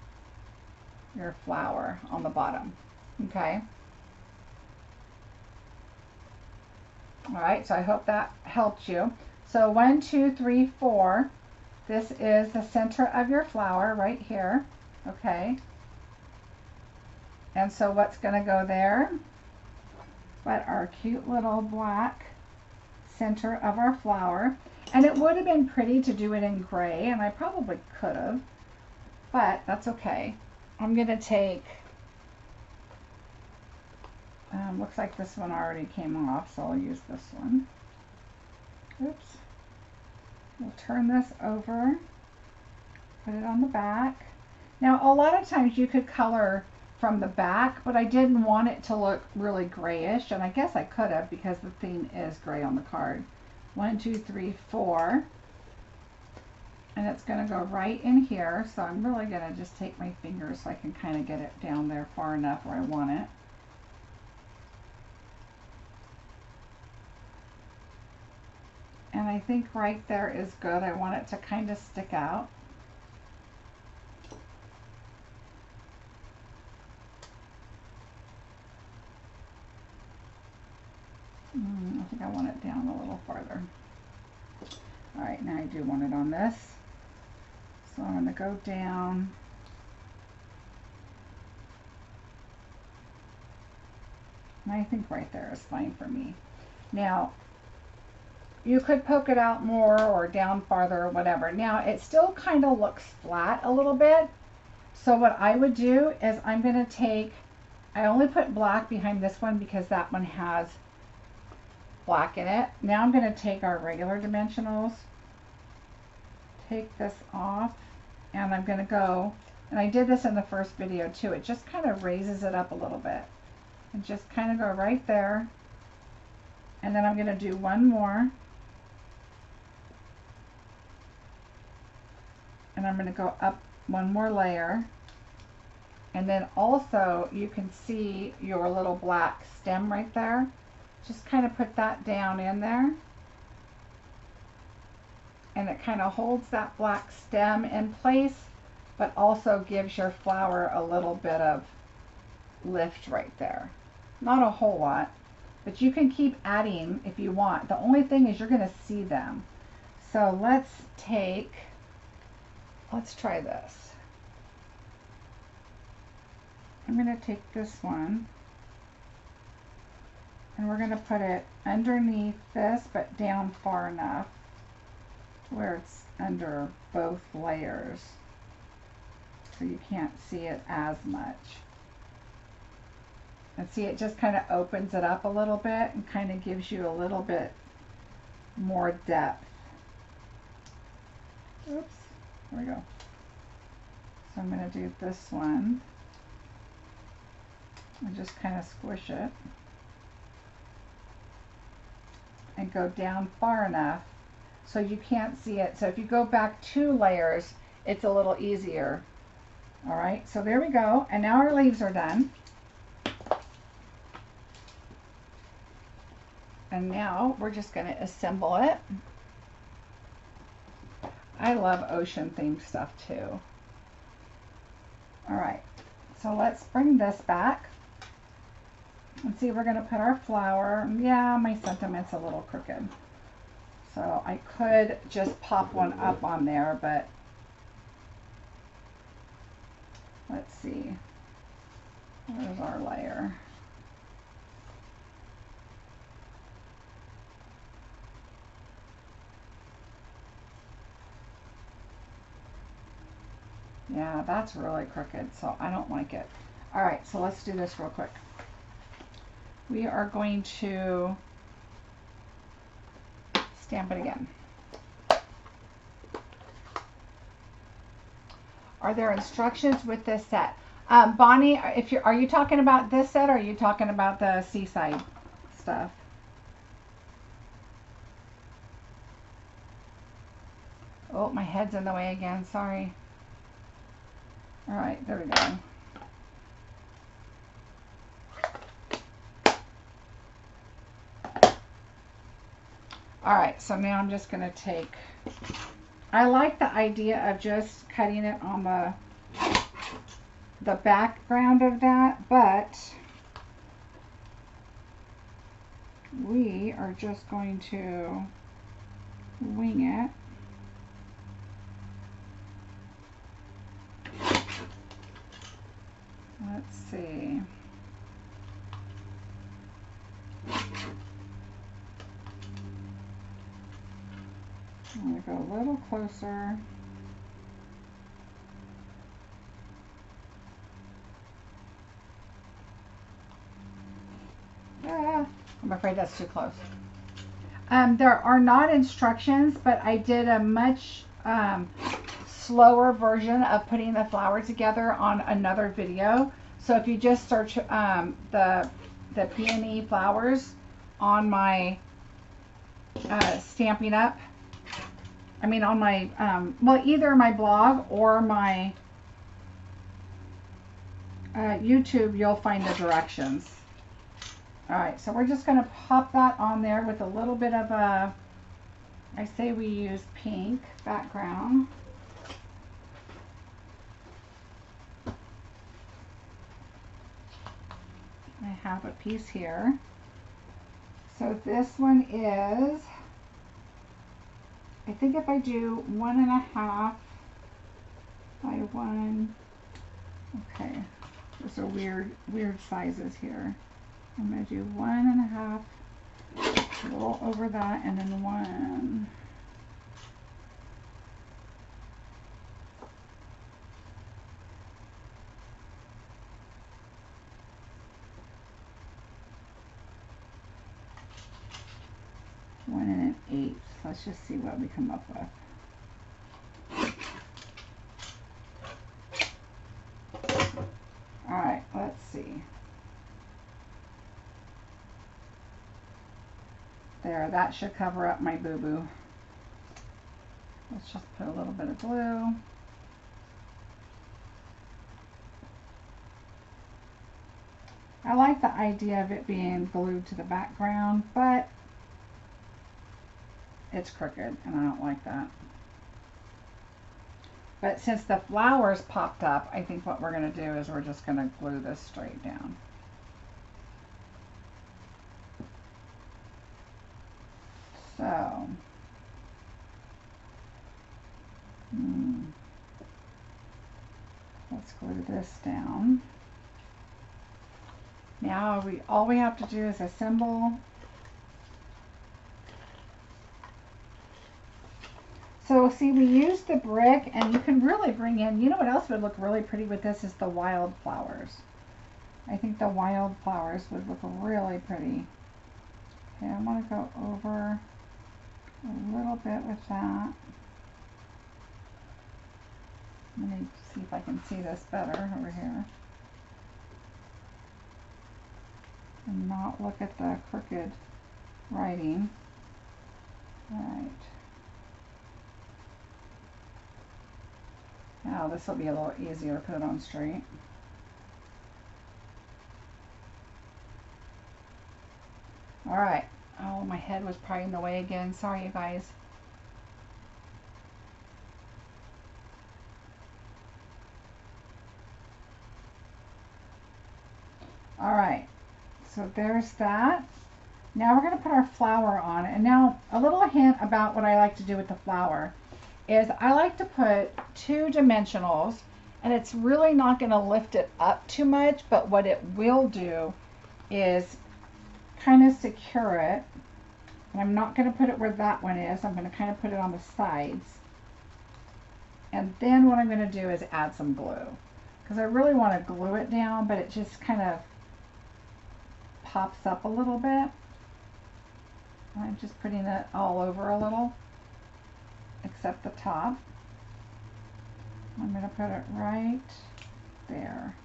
your flower on the bottom. Okay. All right. So I hope that helped you. So 1, 2, 3, 4. This is the center of your flower right here. Okay. And so what's going to go there? But our cute little black center of our flower. And it would have been pretty to do it in gray, and I probably could have, but that's okay. I'm going to take, looks like this one already came off, so I'll use this one. Oops. We'll turn this over, put it on the back. Now, a lot of times you could color from the back, but I didn't want it to look really grayish, and I guess I could have because the theme is gray on the card. 1, 2, 3, 4. And it's going to go right in here, so I'm really going to just take my fingers so I can kind of get it down there far enough where I want it. And I think right there is good. I want it to kind of stick out. I think I want it down a little farther. All right, now I do want it on this. So I'm going to go down. And I think right there is fine for me. Now, you could poke it out more or down farther or whatever. Now, it still kind of looks flat a little bit. So what I would do is I'm going to take, I only put black behind this one because that one has black in it. Now I'm going to take our regular dimensionals, take this off, and I'm going to go, and I did this in the first video too, it just kind of raises it up a little bit. And just kind of go right there. And then I'm going to do one more. And I'm going to go up one more layer. And then also you can see your little black stem right there. Just kind of put that down in there. And it kind of holds that black stem in place, but also gives your flower a little bit of lift right there. Not a whole lot, but you can keep adding if you want. The only thing is you're going to see them. So let's try this. I'm going to take this one and we're going to put it underneath this, but down far enough to where it's under both layers so you can't see it as much. And see, it just kind of opens it up a little bit and kind of gives you a little bit more depth. Oops, there we go. So I'm going to do this one and just kind of squish it and go down far enough so you can't see it. So if you go back 2 layers, it's a little easier. All right, so there we go. And now our leaves are done. And now we're just going to assemble it. I love ocean themed stuff too. All right, so let's bring this back and see, we're going to put our flower. Yeah, my sentiment's a little crooked. So I could just pop one up on there, but let's see. Where's our layer? Yeah, that's really crooked, so I don't like it. All right, so let's do this real quick. We are going to stamp it again. Are there instructions with this set? Bonnie, are you talking about this set or are you talking about the seaside stuff? Oh, my head's in the way again, sorry. All right, there we go. All right, so now I'm just going to take, I like the idea of just cutting it on the background of that, but we are just going to wing it. Let's see. I'm going to go a little closer. I'm afraid that's too close. There are not instructions, but I did a much slower version of putting the flower together on another video. So if you just search the peony flowers on my Stampin' Up, I mean on my, well, either my blog or my YouTube, you'll find the directions. Alright, so we're just going to pop that on there with a little bit of a, I say we use pink background. I have a piece here. So this one is, I think if I do 1.5 by 1, okay, those are weird sizes here. I'm going to do 1.5, a little over that, and then 1. One and 1/8. Let's just see what we come up with. All right, let's see. There, that should cover up my boo-boo. Let's just put a little bit of glue. I like the idea of it being glued to the background, but it's crooked and I don't like that. But since the flowers popped up, I think what we're going to do is we're just going to glue this straight down. So, let's glue this down. Now all we have to do is assemble. So see, we used the brick, and you can really bring in, you know what else would look really pretty with this is the wildflowers. I think the wildflowers would look really pretty. Okay, I want to go over a little bit with that. Let me see if I can see this better over here. And not look at the crooked writing. All right. Now this will be a little easier to put it on straight. All right. Oh, my head was probably in the way again. Sorry, you guys. All right. So there's that. Now we're going to put our flower on. And now a little hint about what I like to do with the flower is I like to put 2 dimensionals, and it's really not going to lift it up too much, but what it will do is kind of secure it. And I'm not going to put it where that one is. I'm going to kind of put it on the sides. And then what I'm going to do is add some glue, because I really want to glue it down, but it just kind of pops up a little bit. I'm just putting it all over a little, except the top. I'm going to put it right there.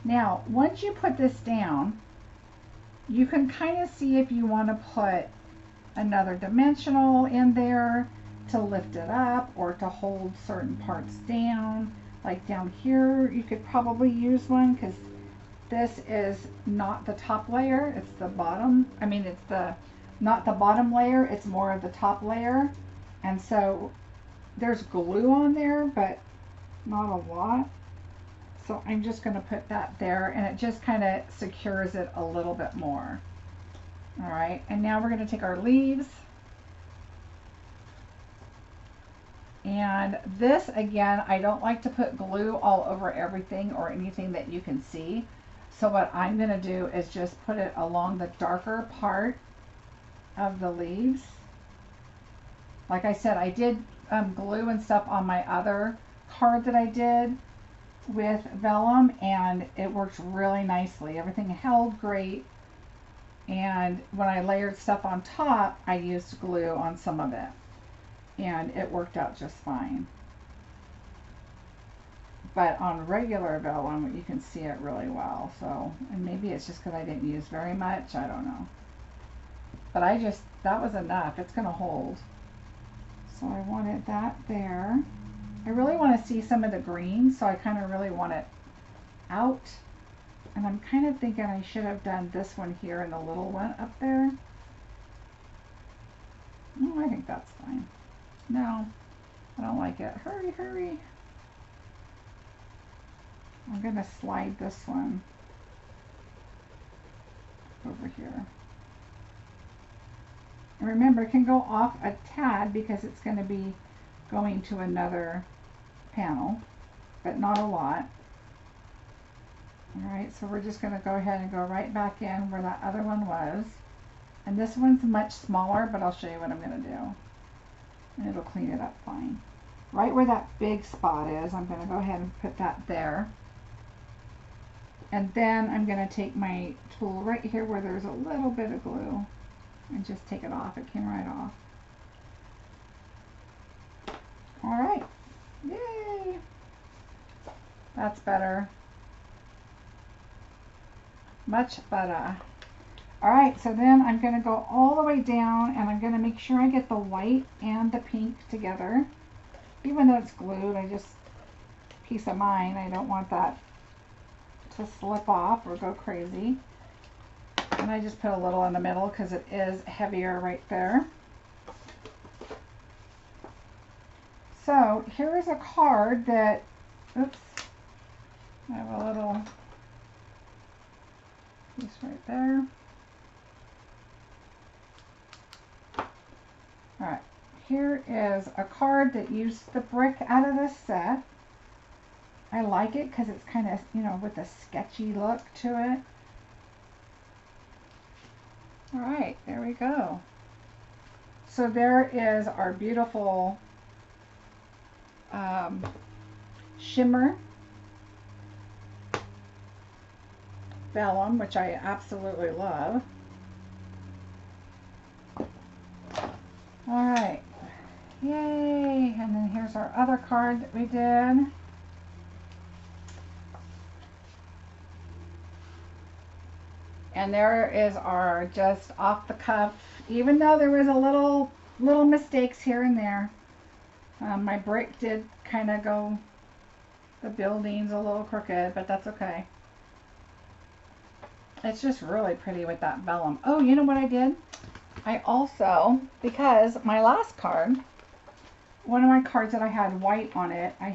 Now, once you put this down, you can kind of see if you want to put another dimensional in there to lift it up or to hold certain parts down. Like down here, you could probably use one, because this is not the top layer, it's the bottom. I mean, it's not the bottom layer, it's more of the top layer. And so there's glue on there, but not a lot. So I'm just going to put that there, and it just kind of secures it a little bit more. All right, and now we're going to take our leaves. And this, again, I don't like to put glue all over everything or anything that you can see. So what I'm going to do is just put it along the darker part of the leaves. Like I said, I did glue and stuff on my other card that I did with Vellum, and it worked really nicely. Everything held great. And when I layered stuff on top, I used glue on some of it. And it worked out just fine. But on regular vellum, you can see it really well. So, and maybe it's just because I didn't use very much. I don't know. But that was enough. It's going to hold. So I wanted that there. I really want to see some of the green, so I kind of really want it out. And I'm kind of thinking I should have done this one here and the little one up there. No, I think that's fine. No, I don't like it. Hurry, hurry. I'm going to slide this one over here. And remember, it can go off a tad because it's going to be going to another panel, but not a lot. Alright, so we're just going to go ahead and go right back in where that other one was. And this one's much smaller, but I'll show you what I'm going to do. And it'll clean it up fine. Right where that big spot is, I'm going to go ahead and put that there. And then I'm going to take my tool right here where there's a little bit of glue and just take it off. It came right off. Alright. Yay! That's better. Much better. Alright, so then I'm going to go all the way down and I'm going to make sure I get the white and the pink together. Even though it's glued, I just, peace of mind, I don't want that to slip off or go crazy. And I just put a little in the middle because it is heavier right there. So here is a card that, oops, I have a little piece right there. Alright, here is a card that used the brick out of this set. I like it because it's kind of, you know, with a sketchy look to it. Alright, there we go. So there is our beautiful shimmer vellum, which I absolutely love. Alright, yay! And then here's our other card that we did. And there is our just off the cuff, even though there was a little mistakes here and there. My brick did kind of go, the building's a little crooked, but that's okay. It's just really pretty with that vellum. Oh, you know what I did? I also, because my last card, one of my cards that I had white on it, I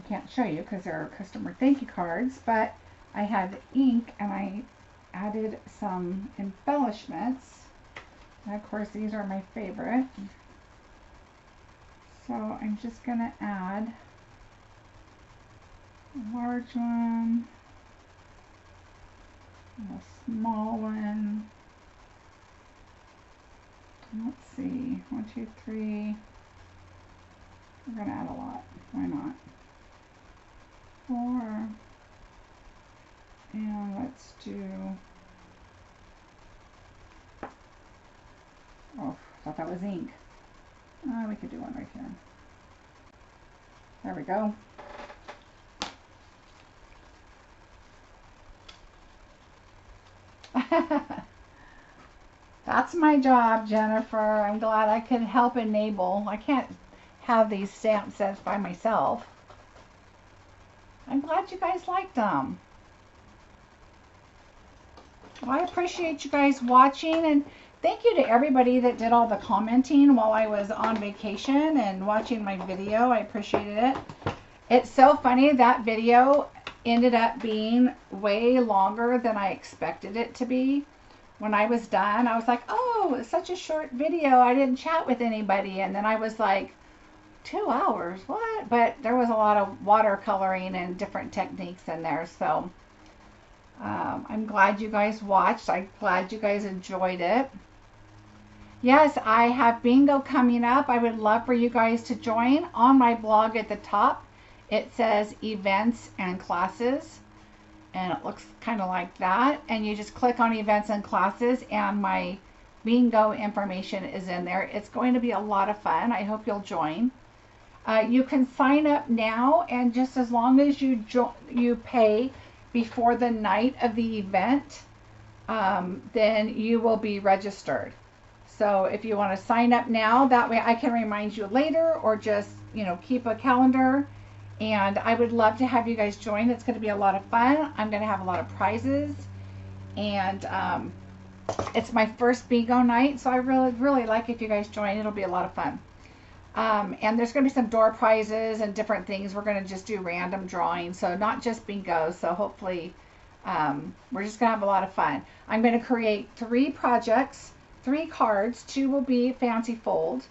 can't show you because they're customer thank you cards, but I had ink and I added some embellishments. And of course these are my favorite. So I'm just going to add a large one, and a small one. Let's see, 1, 2, 3. We're going to add a lot. Why not? 4. And let's do, oh, I thought that was ink. We could do one right here. There we go. That's my job, Jennifer. I'm glad I could help enable. I can't have these stamp sets by myself. I'm glad you guys liked them. Well, I appreciate you guys watching, and thank you to everybody that did all the commenting while I was on vacation and watching my video. I appreciated it. It's so funny, that video ended up being way longer than I expected it to be. When I was done, I was like, oh, it's such a short video. I didn't chat with anybody. And then I was like, 2 hours, what? But there was a lot of watercoloring and different techniques in there. So I'm glad you guys watched. I'm glad you guys enjoyed it. Yes, I have bingo coming up. I would love for you guys to join. On my blog at the top, it says events and classes. and it looks kind of like that. And you just click on events and classes, and my bingo information is in there. It's going to be a lot of fun. I hope you'll join. You can sign up now, and just as long as you pay before the night of the event, then you will be registered. So if you want to sign up now, that way I can remind you later, or just, keep a calendar. And I would love to have you guys join. It's going to be a lot of fun. I'm going to have a lot of prizes, and it's my first bingo night, so I really like if you guys join. It'll be a lot of fun. And there's going to be some door prizes and different things. We're going to just do random drawings, so not just bingo. So hopefully we're just going to have a lot of fun. I'm going to create 3 projects, 3 cards. 2 will be fancy fold.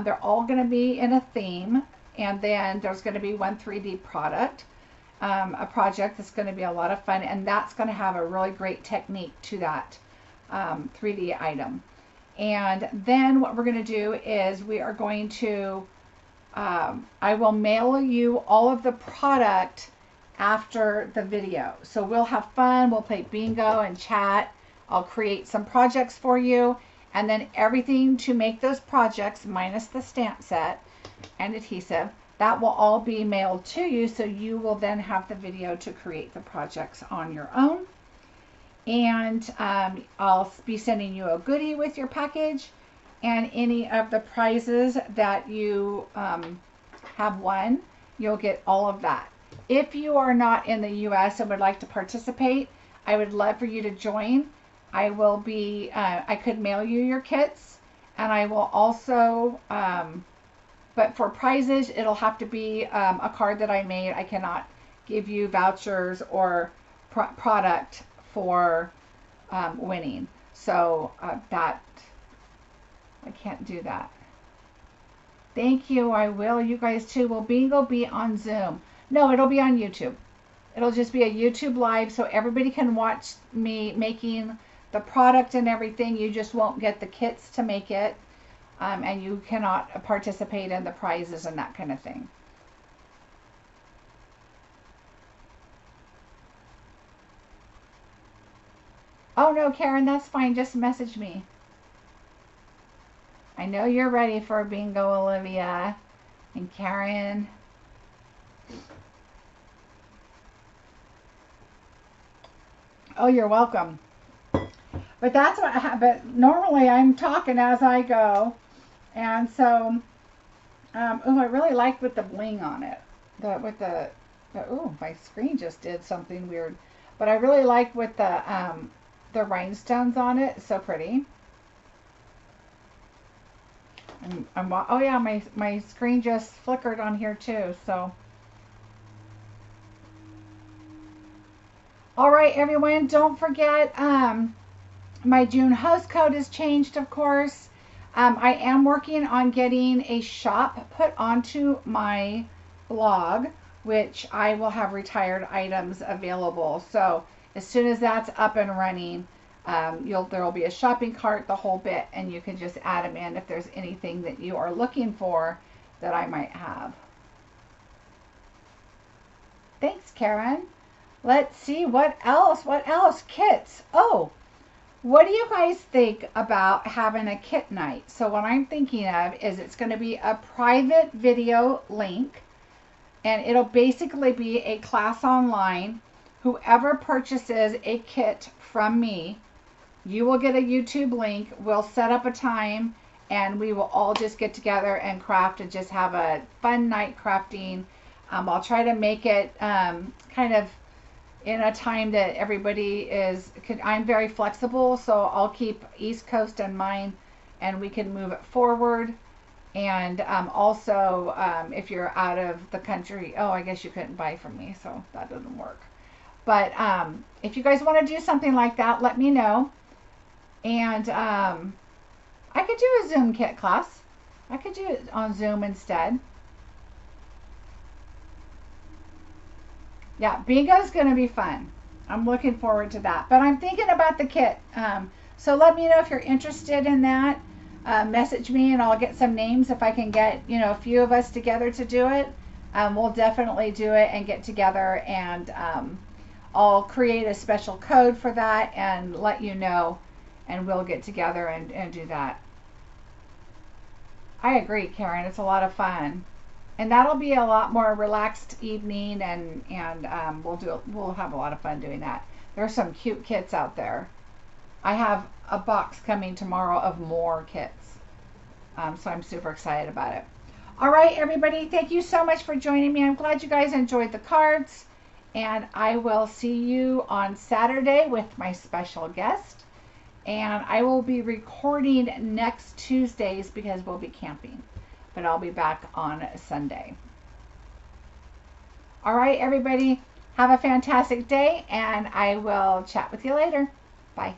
They're all going to be in a theme. And then there's going to be 1 3D product, a project that's going to be a lot of fun. And that's going to have a really great technique to that 3D item. And then what we're going to do is we are going to, I will mail you all of the product after the video. So we'll have fun. We'll play bingo and chat. I'll create some projects for you. And then everything to make those projects, minus the stamp set and adhesive, that will all be mailed to you. So you will then have the video to create the projects on your own. And I'll be sending you a goodie with your package, and any of the prizes that you have won, you'll get all of that. If you are not in the US and would like to participate, I would love for you to join. I will be, I could mail you your kits, and I will also, but for prizes, it'll have to be a card that I made. I cannot give you vouchers or product for winning. So that, I can't do that. Thank you, I will. You guys too. Will bingo be on Zoom? No, it'll be on YouTube. It'll just be a YouTube live, so everybody can watch me making the product and everything. You just won't get the kits to make it, and you cannot participate in the prizes and that kind of thing. Oh no, Karen, that's fine. Just message me. I know you're ready for bingo, Olivia and Karen. Oh, you're welcome. But that's what. But normally I'm talking as I go, and so. Oh, I really like with the bling on it. Oh, my screen just did something weird. But I really like with the rhinestones on it. It's so pretty. Oh yeah, my screen just flickered on here too. So. All right, everyone, don't forget my June host code is changed, of course. I am working on getting a shop put onto my blog, which I will have retired items available. So as soon as that's up and running, there will be a shopping cart, the whole bit, and you can just add them in if there's anything that you are looking for that I might have. Thanks, Karen. Let's see, what else? What else? Kits. Oh, what do you guys think about having a kit night? So what I'm thinking of is it's going to be a private video link, and it'll basically be a class online. Whoever purchases a kit from me, you will get a YouTube link. We'll set up a time, and we will all just get together and craft and just have a fun night crafting. I'll try to make it kind of in a time that everybody I'm very flexible, so I'll keep East Coast in mind, and we can move it forward. And also, if you're out of the country, I guess you couldn't buy from me, so that doesn't work. But if you guys want to do something like that, let me know. And I could do a Zoom kit class. I could do it on Zoom instead. Yeah, bingo's going to be fun. I'm looking forward to that. But I'm thinking about the kit. So let me know if you're interested in that. Message me and I'll get some names if I can get, a few of us together to do it. We'll definitely do it and get together and I'll create a special code for that and let you know, and we'll get together and do that. I agree, Karen. It's a lot of fun, and that'll be a lot more relaxed evening, and we'll have a lot of fun doing that. There's some cute kits out there. I have a box coming tomorrow of more kits, so I'm super excited about it. All right, everybody, thank you so much for joining me. I'm glad you guys enjoyed the cards, and I will see you on Saturday with my special guest. And I will be recording next Tuesdays because we'll be camping, but I'll be back on Sunday. All right, everybody, have a fantastic day, and I will chat with you later. Bye.